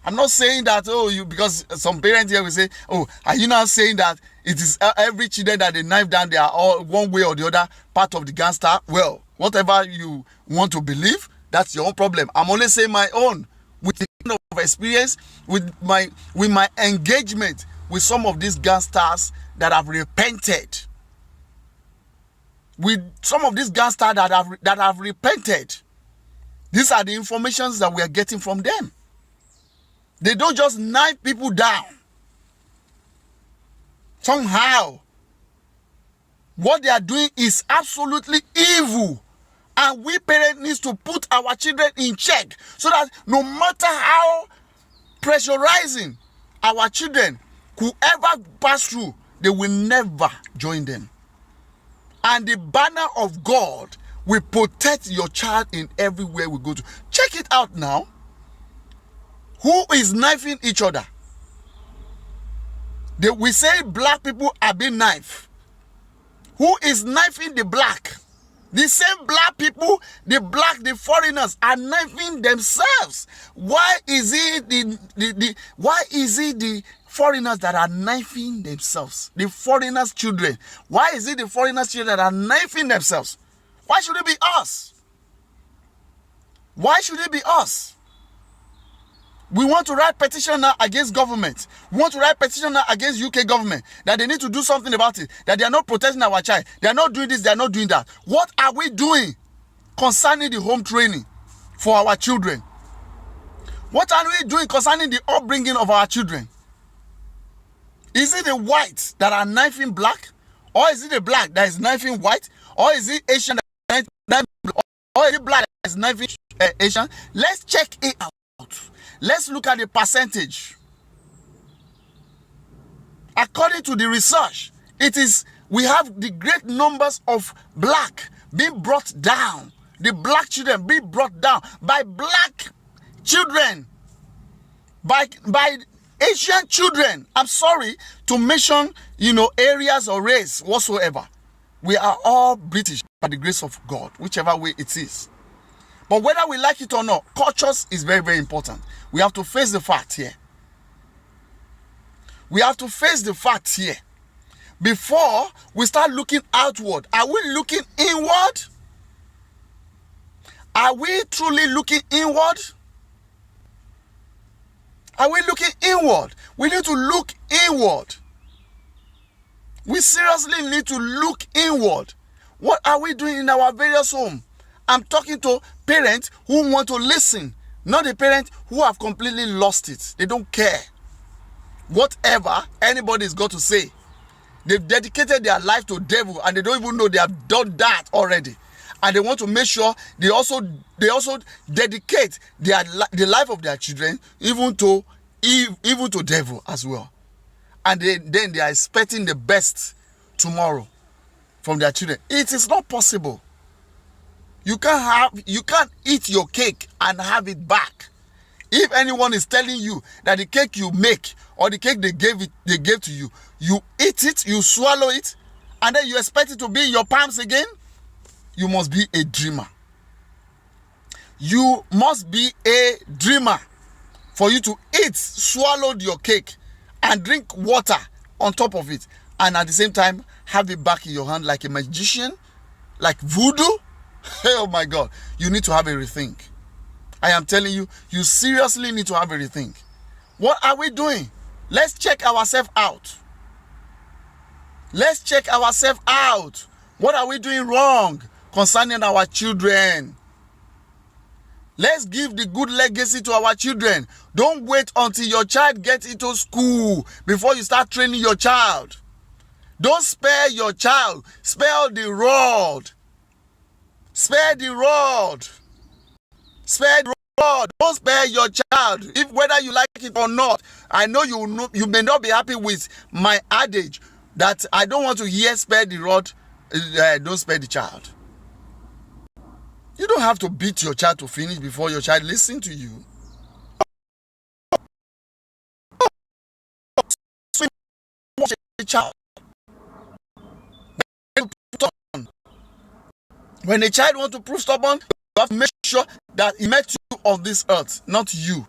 I'm not saying that, because some parents here will say, are you now saying that it is every children that they knife down, they are all one way or the other part of the gangster? Well, whatever you want to believe, that's your own problem. I'm only saying my own with the kind of experience, with my engagement with some of these gangsters that have repented. With some of these gangsters that have repented. These are the informations that we are getting from them. They don't just knife people down. Somehow, what they are doing is absolutely evil. And we parents need to put our children in check so that no matter how pressurizing our children could ever pass through, they will never join them. And the banner of God will protect your child in everywhere we go to. Check it out now. Who is knifing each other? We say black people are being knifed. Who is knifing the black? The same black people, the foreigners are knifing themselves. Why is it the foreigners that are knifing themselves? The foreigners' children. Why is it the foreigners' children that are knifing themselves? Why should it be us? Why should it be us? We want to write petition now against government. We want to write petition now against UK government that they need to do something about it, that they are not protecting our child. They are not doing this, they are not doing that. What are we doing concerning the home training for our children? What are we doing concerning the upbringing of our children? Is it the whites that are knifing black? Or is it the black that is knifing white? Or is it Asian that is knifing black? Or is it black that is knifing Asian? Let's check it out. Let's look at the percentage. According to the research, we have the great numbers of black being brought down. The black children being brought down by black children, by Asian children. I'm sorry to mention, areas or race whatsoever. We are all British by the grace of God, whichever way it is. But whether we like it or not, cultures is very, very important. We have to face the fact here. We have to face the fact here. Before we start looking outward, are we looking inward? Are we truly looking inward? Are we looking inward? We need to look inward. We seriously need to look inward. What are we doing in our various homes? I'm talking to parents who want to listen, not the parents who have completely lost it. They don't care. Whatever anybody's got to say. They've dedicated their life to the devil and they don't even know they have done that already. And they want to make sure they also dedicate the life of their children even to devil as well. And then they are expecting the best tomorrow from their children. It is not possible. You can't eat your cake and have it back. If anyone is telling you that the cake you make or the cake they gave to you, you eat it, you swallow it, and then you expect it to be in your palms again, you must be a dreamer. You must be a dreamer for you to eat, swallow your cake, and drink water on top of it, and at the same time have it back in your hand like a magician, like voodoo. Oh my God, you need to have a rethink. I am telling you, you seriously need to have a rethink. What are we doing? Let's check ourselves out. Let's check ourselves out. What are we doing wrong concerning our children? Let's give the good legacy to our children. Don't wait until your child gets into school before you start training your child. Don't spare your child. Spare the rod. Spare the rod. Spare the rod. Don't spare your child. If whether you like it or not, I know you may not be happy with my adage that I don't want to hear spare the rod, don't spare the child. You don't have to beat your child to finish before your child listens to you. Child. When a child wants to prove stubborn, you have to make sure that he met you on this earth, not you.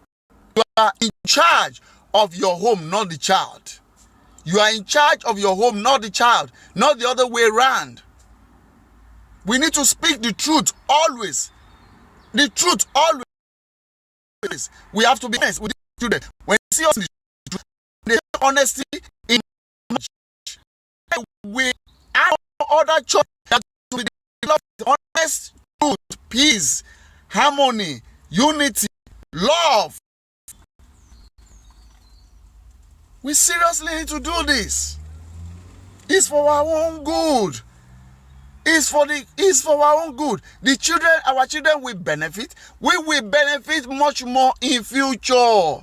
You are in charge of your home, not the child. You are in charge of your home, not the child, not the other way around. We need to speak the truth always. The truth always. We have to be honest with the students. When you see us in the truth, there's honesty in marriage. We have other choice that to be the honest truth, peace, harmony, unity, love. We seriously need to do this. It's for our own good. It's for our own good. Our children will benefit. We will benefit much more in future.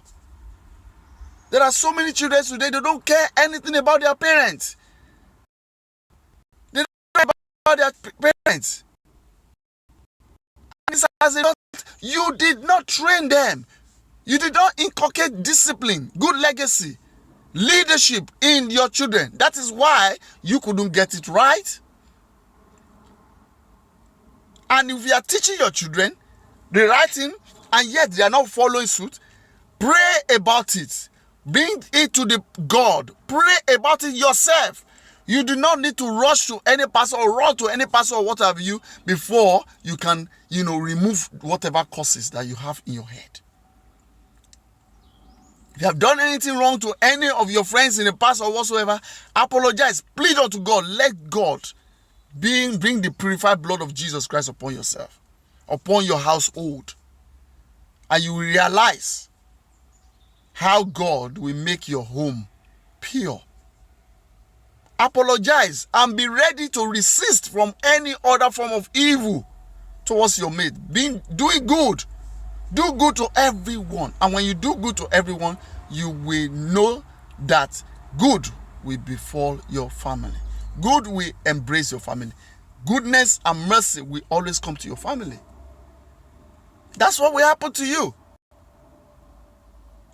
There are so many children today, they don't care anything about their parents. They don't care about their parents. And it's as a result, you did not train them. You did not inculcate discipline, good legacy, leadership in your children. That is why you couldn't get it right. And if you are teaching your children the right thing and yet they are not following suit, pray about it. Bring it to the God. Pray about it yourself. You do not need to rush to any pastor or run to any pastor or what have you before you can, remove whatever causes that you have in your head. If you have done anything wrong to any of your friends in the past or whatsoever, apologize. Plead unto God. Let God bring the purified blood of Jesus Christ upon yourself, upon your household, and you will realize how God will make your home pure. Apologize and be ready to resist from any other form of evil towards your mate. Doing good. Do good to everyone. And when you do good to everyone, you will know that good will befall your family. Good will embrace your family. Goodness and mercy will always come to your family. That's what will happen to you.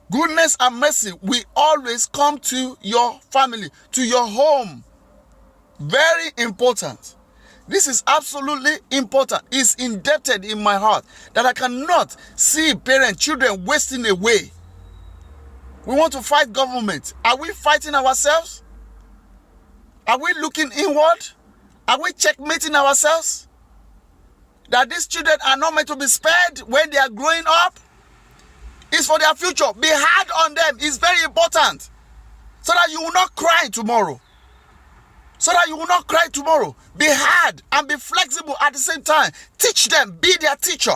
Goodness and mercy will always come to your family, to your home. Very important. This is absolutely important. It's indebted in my heart that I cannot see parents, children wasting away. We want to fight government. Are we fighting ourselves? Are we looking inward? Are we checkmating ourselves? That these children are not meant to be spared when they are growing up? It's for their future. Be hard on them. It's very important. So that you will not cry tomorrow. So that you will not cry tomorrow. Be hard and be flexible at the same time. Teach them. Be their teacher.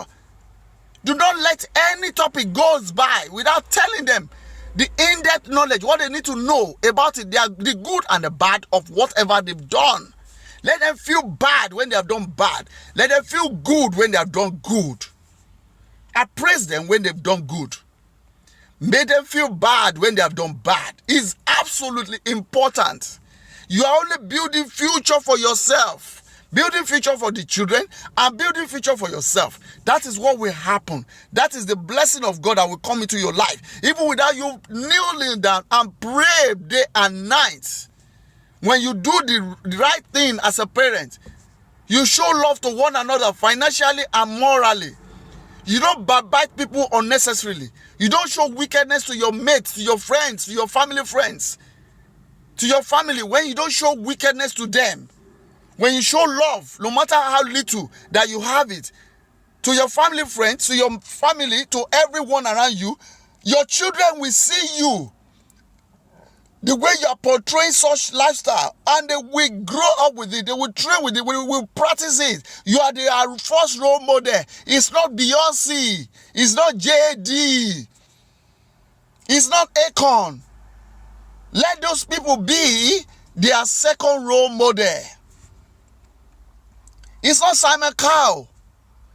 Do not let any topic goes by without telling them the in-depth knowledge, what they need to know about it, the good and the bad of whatever they've done. Let them feel bad when they have done bad. Let them feel good when they have done good. Appraise them when they've done good. Make them feel bad when they have done bad. It's absolutely important. You are only building future for yourself. Building future for the children and building future for yourself. That is what will happen. That is the blessing of God that will come into your life. Even without you kneeling down and pray day and night. When you do the right thing as a parent, you show love to one another financially and morally. You don't bite people unnecessarily. You don't show wickedness to your mates, to your friends, to your family friends. To your family, when you don't show wickedness to them. When you show love, no matter how little that you have it, to your family friends, to your family, to everyone around you, your children will see you the way you are portraying such lifestyle, and they will grow up with it, they will train with it, we will practice it. You are the first role model. It's not Beyonce, it's not JD, it's not Akon. Let those people be their second role model. It's not Simon Cowell.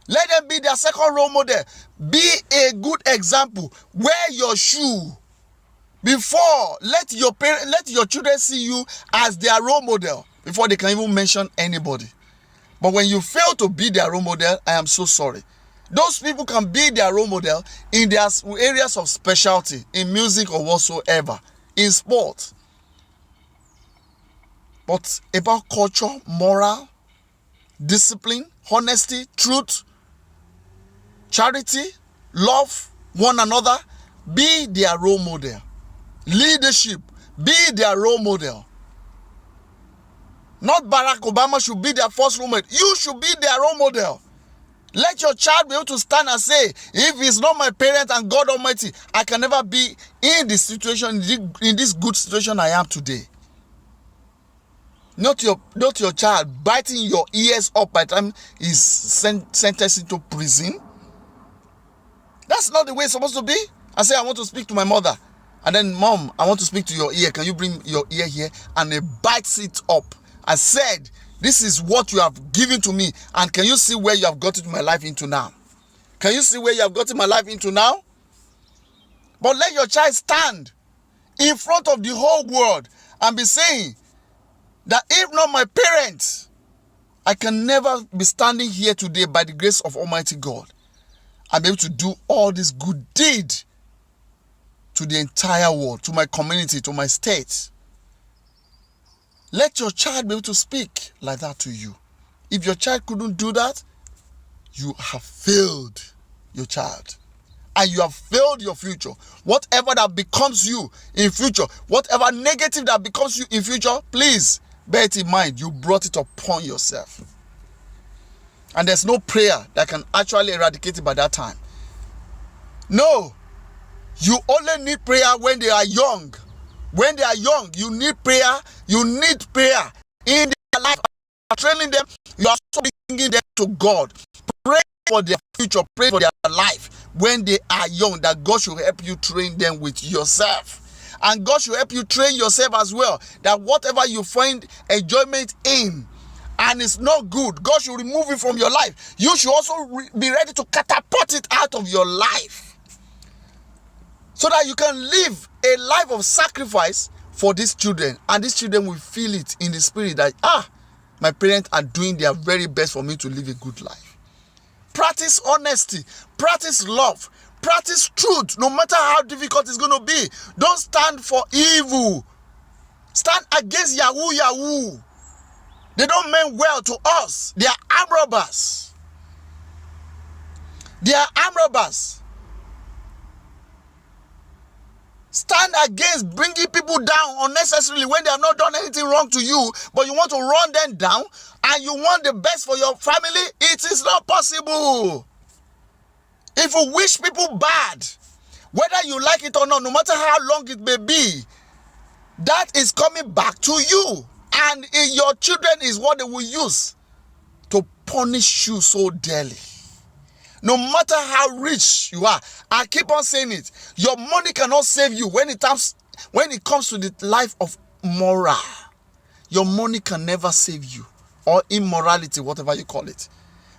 Let them be their second role model. Be a good example. Wear your shoe. Before, let your children see you as their role model before they can even mention anybody. But when you fail to be their role model, I am so sorry. Those people can be their role model in their areas of specialty, in music or whatsoever, in sport. But about culture, moral, discipline, honesty, truth, charity, love one another, be their role model. Leadership, be their role model. Not Barack Obama should be their first role model. You should be their role model. Let your child be able to stand and say, if it's not my parent and God Almighty, I can never be in this situation, in this good situation I am today. Not your child biting your ears up by the time he's sentenced into prison. That's not the way it's supposed to be. I say, I want to speak to my mother. And then, Mom, I want to speak to your ear. Can you bring your ear here? And he bites it up. I said, this is what you have given to me. And can you see where you have gotten my life into now? Can you see where you have gotten my life into now? But let your child stand in front of the whole world and be saying that if not my parents, I can never be standing here today by the grace of Almighty God. I'm able to do all this good deed to the entire world, to my community, to my state. Let your child be able to speak like that to you. If your child couldn't do that, you have failed your child. And you have failed your future. Whatever that becomes you in future, whatever negative that becomes you in future, please bear it in mind. You brought it upon yourself. And there's no prayer that can actually eradicate it by that time. No. You only need prayer when they are young. When they are young, you need prayer. You need prayer in their life. Training them, you are also bringing them to God. Pray for their future. Pray for their life when they are young, that God should help you train them with yourself. And God should help you train yourself as well, that whatever you find enjoyment in and it's not good, God should remove it from your life. You should also be ready to catapult it out of your life, so that you can live a life of sacrifice for these children. And these children will feel it in the spirit that, my parents are doing their very best for me to live a good life. Practice honesty. Practice love. Practice truth, no matter how difficult it's going to be. Don't stand for evil. Stand against Yahoo. They don't mean well to us. They are arm robbers. They are arm robbers. Stand against bringing people down unnecessarily when they have not done anything wrong to you, but you want to run them down and you want the best for your family. It is not possible. If you wish people bad, whether you like it or not, no matter how long it may be, that is coming back to you. And your children is what they will use to punish you so dearly. No matter how rich you are, I keep on saying it, your money cannot save you when it comes to the life of moral. Your money can never save you, or immorality, whatever you call it.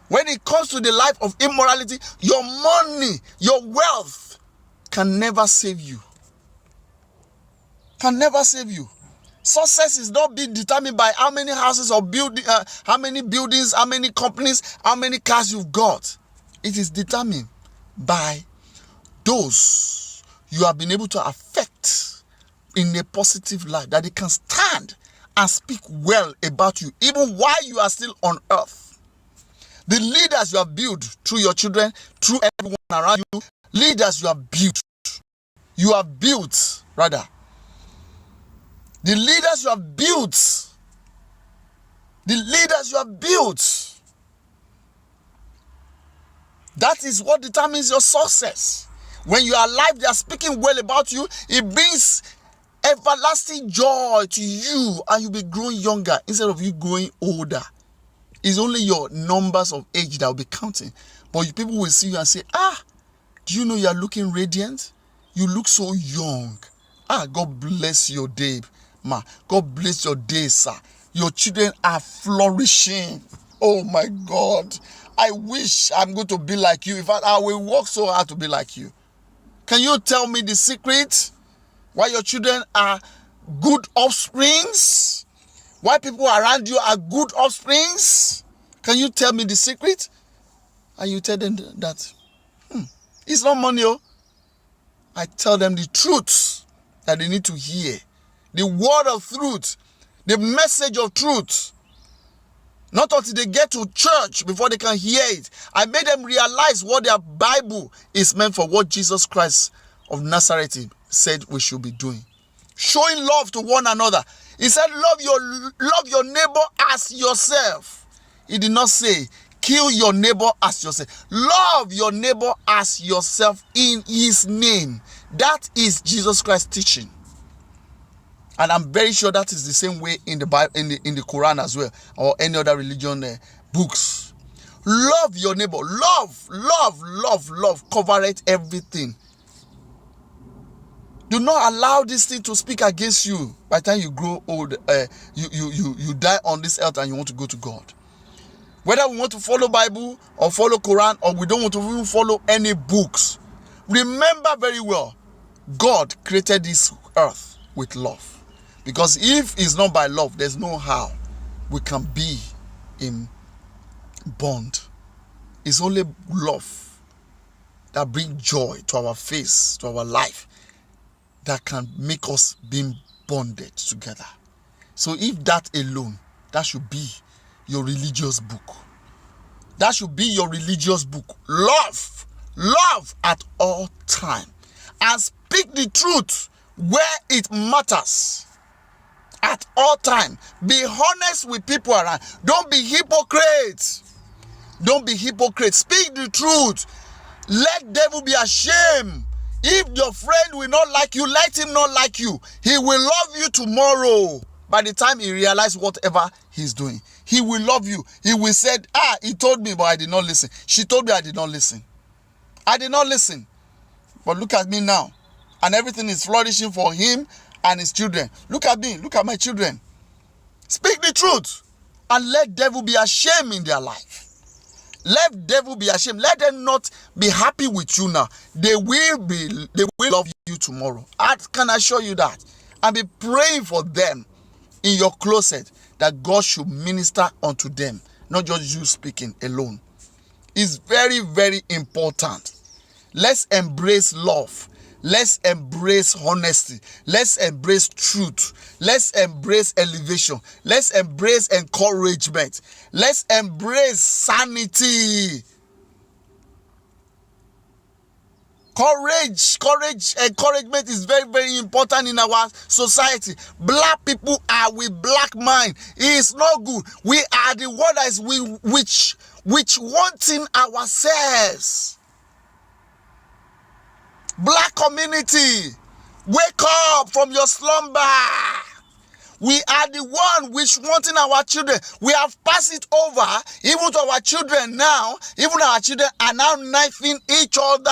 When it comes to the life of immorality, your money, your wealth can never save you. Can never save you. Success is not being determined by how many houses or how many buildings, how many companies, how many cars you've got. It is determined by those you have been able to affect in a positive light, that they can stand and speak well about you, even while you are still on earth. The leaders you have built through your children, through everyone around you, leaders you have built. You have built, rather. The leaders you have built. The leaders you have built. That is what determines your success. When you are alive, they are speaking well about you. It brings everlasting joy to you, and you'll be growing younger instead of you growing older. It's only your numbers of age that will be counting. But people will see you and say, do you know you are looking radiant? You look so young. God bless your day, ma. God bless your day, sir. Your children are flourishing. Oh my God. I wish I'm going to be like you. In fact, I will work so hard to be like you. Can you tell me the secret why your children are good offsprings? Why people around you are good offsprings? Can you tell me the secret? And you tell them that it's not money. I tell them the truth that they need to hear. The word of truth. The message of truth. Not until they get to church before they can hear it. I made them realize what their Bible is meant for, what Jesus Christ of Nazareth said we should be doing. Showing love to one another. He said, love your neighbor as yourself. He did not say, kill your neighbor as yourself. Love your neighbor as yourself in his name. That is Jesus Christ's teaching. And I'm very sure that is the same way in the Bible, in the Quran as well, or any other religion books. Love your neighbor. Love covereth everything. Do not allow this thing to speak against you. By the time you grow old, you die on this earth and you want to go to God. Whether we want to follow Bible or follow Quran, or we don't want to even follow any books, remember very well, God created this earth with love. Because if it's not by love, there's no how we can be in bond. It's only love that brings joy to our face, to our life, that can make us being bonded together. So if that alone, that should be your religious book. That should be your religious book. Love at all time. And speak the truth where it matters. At all time. Be honest with people around. Don't be hypocrites. Don't be hypocrites. Speak the truth. Let devil be ashamed. If your friend will not like you, let him not like you. He will love you tomorrow. By the time he realizes whatever he's doing, he will love you. He will say, he told me, but I did not listen. She told me, I did not listen. I did not listen. But look at me now. And everything is flourishing for him and his children. Look at me. Look at my children. Speak the truth. And let devil be ashamed in their life. Let devil be ashamed. Let them not be happy with you now. They will love you tomorrow. I can assure you that. And be praying for them in your closet, that God should minister unto them, not just you speaking alone. It's very, very important. Let's embrace love. Let's embrace honesty. Let's embrace truth. Let's embrace elevation. Let's embrace encouragement. Let's embrace sanity. Encouragement is very, very important in our society. Black people are with black mind. It is not good. We are the one that is which wanting ourselves. Black community, wake up from your slumber. We are the one which wanting our children. We have passed it over even to our children now. Even our children are now knifing each other.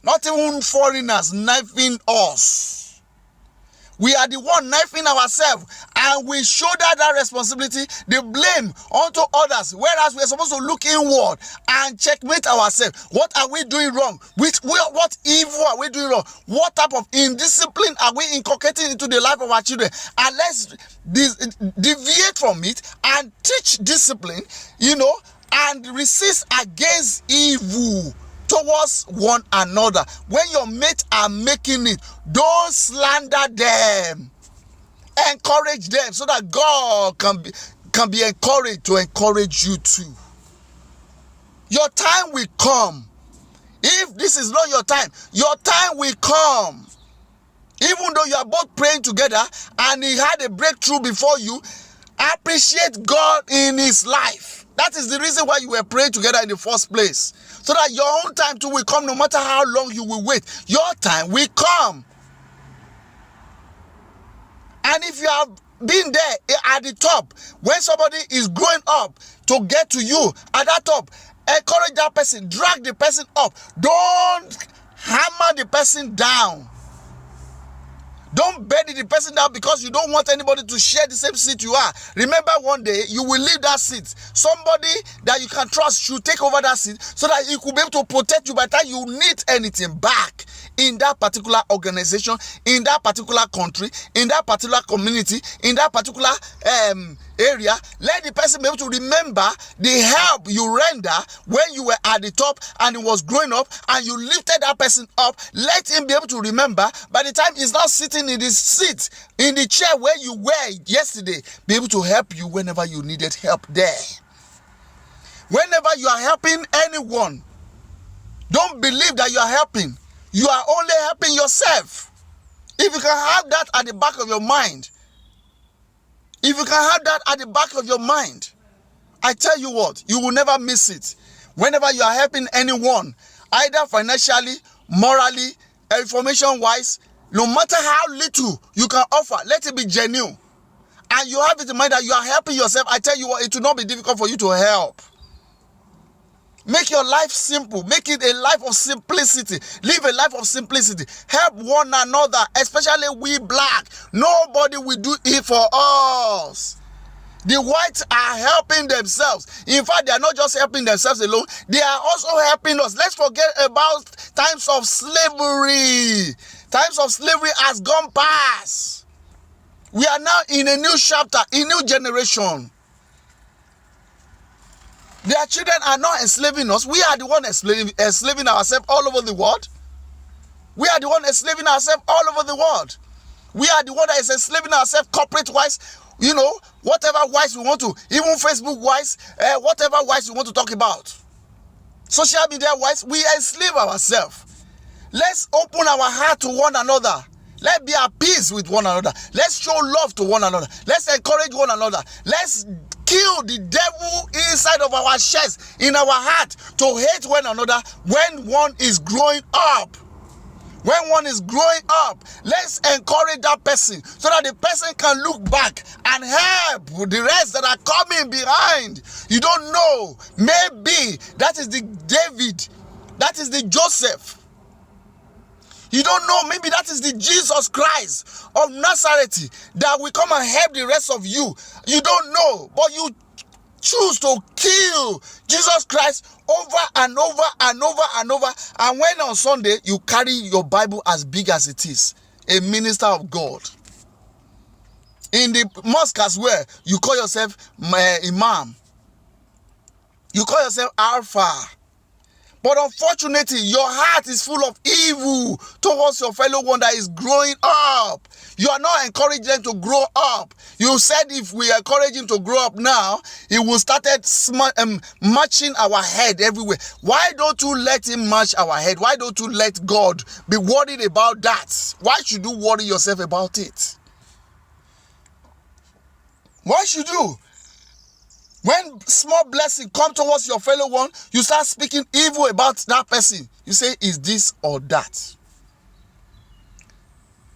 Not even foreigners knifing us. We are the one knifing ourselves, and we shoulder that responsibility, the blame onto others, whereas we are supposed to look inward and checkmate ourselves. What are we doing wrong? What evil are we doing wrong? What type of indiscipline are we inculcating into the life of our children? And let's deviate from it and teach discipline, and resist against evil towards one another. When your mates are making it, don't slander them. Encourage them so that God can be encouraged to encourage you too. Your time will come. If this is not your time will come. Even though you are both praying together and he had a breakthrough before you, appreciate God in his life. That is the reason why you were praying together in the first place. So that your own time too will come, no matter how long you will wait. Your time will come. And if you have been there at the top, when somebody is growing up to get to you at that top, encourage that person, drag the person up. Don't hammer the person down. Don't bury the person down because you don't want anybody to share the same seat you are. Remember, one day you will leave that seat. Somebody that you can trust should take over that seat so that he could be able to protect you by the time you need anything back in that particular organization, in that particular country, in that particular community, in that particular area. Let the person be able to remember the help you render when you were at the top and he was growing up and you lifted that person up. Let him be able to remember by the time he's not sitting in his seat, in the chair where you were yesterday, be able to help you whenever you needed help there. Whenever you are helping anyone, don't believe that you are helping. You are only helping yourself. If you can have that at the back of your mind, if you can have that at the back of your mind, I tell you what, you will never miss it. Whenever you are helping anyone, either financially, morally, information-wise, no matter how little you can offer, let it be genuine. And you have it in mind that you are helping yourself. I tell you what, it will not be difficult for you to help. Make your life simple. Make it a life of simplicity. Live a life of simplicity. Help one another, especially we black. Nobody will do it for us. The whites are helping themselves. In fact, they are not just helping themselves alone. They are also helping us. Let's forget about times of slavery. Times of slavery has gone past. We are now in a new chapter, a new generation. Their children are not enslaving us. We are the one enslaving ourselves all over the world. We are the one enslaving ourselves all over the world. We are the one that is enslaving ourselves corporate-wise. You know, whatever wise we want to, even Facebook-wise, whatever wise we want to talk about. Social media-wise, we enslave ourselves. Let's open our heart to one another. Let's be at peace with one another. Let's show love to one another. Let's encourage one another. Let's kill the devil inside of our chest, in our heart, to hate one another when one is growing up. When one is growing up, let's encourage that person so that the person can look back and help the rest that are coming behind. You don't know. Maybe that is the David. That is the Joseph. You don't know, maybe that is the Jesus Christ of Nazareth that will come and help the rest of you. You don't know, but you choose to kill Jesus Christ over and over and over and over. And when on Sunday, you carry your Bible as big as it is, a minister of God. In the mosque as well, you call yourself Imam. You call yourself Alpha. But unfortunately, your heart is full of evil towards your fellow one that is growing up. You are not encouraging them to grow up. You said if we encourage him to grow up now, he will start matching our head everywhere. Why don't you let him match our head? Why don't you let God be worried about that? Why should you worry yourself about it? Why should you? When small blessing come towards your fellow one, you start speaking evil about that person. You say, is this or that?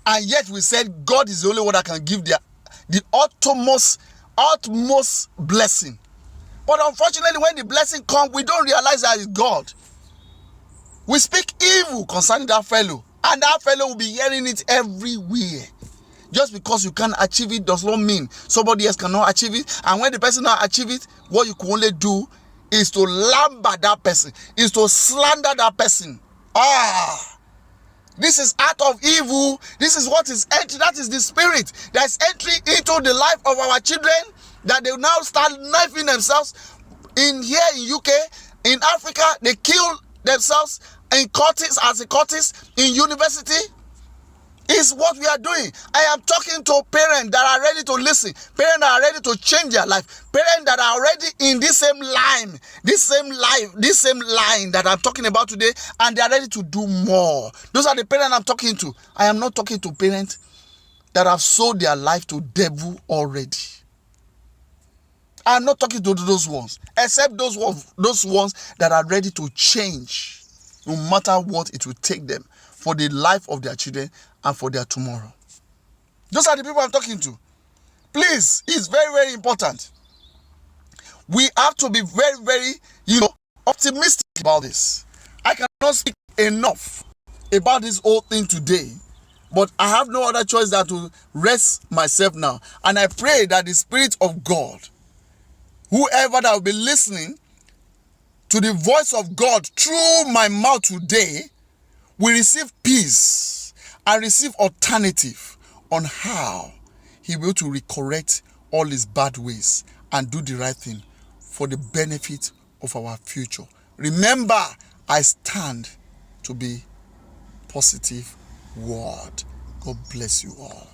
And yet we said God is the only one that can give the utmost blessing. But unfortunately, when the blessing comes, we don't realize that it's God. We speak evil concerning that fellow, and that fellow will be hearing it everywhere. Just because you can't achieve it does not mean somebody else cannot achieve it. And when the person not achieve it, what you can only do is to lambast that person, is to slander that person. This is act of evil. This is what is entry. That is the spirit that is entry into the life of our children, that they now start knifing themselves. Here in UK, in Africa, they kill themselves in cultists, as a cultist, in university. Is what we are doing. I am talking to parents that are ready to listen, parents that are ready to change their life, parents that are already in this same line that I'm talking about today, and they are ready to do more. Those are the parents I'm talking to. I am not talking to parents that have sold their life to devil already. I'm not talking to those ones, except those ones that are ready to change, no matter what it will take them, for the life of their children and for their tomorrow. Those are the people I'm talking to. Please, it's very, very important. We have to be very, very, optimistic about this. I cannot speak enough about this whole thing today, but I have no other choice than to rest myself now. And I pray that the Spirit of God, whoever that will be listening to the voice of God through my mouth today, will receive peace and receive alternative on how he will to recorrect all his bad ways and do the right thing for the benefit of our future. Remember, I stand to be positive word. God bless you all.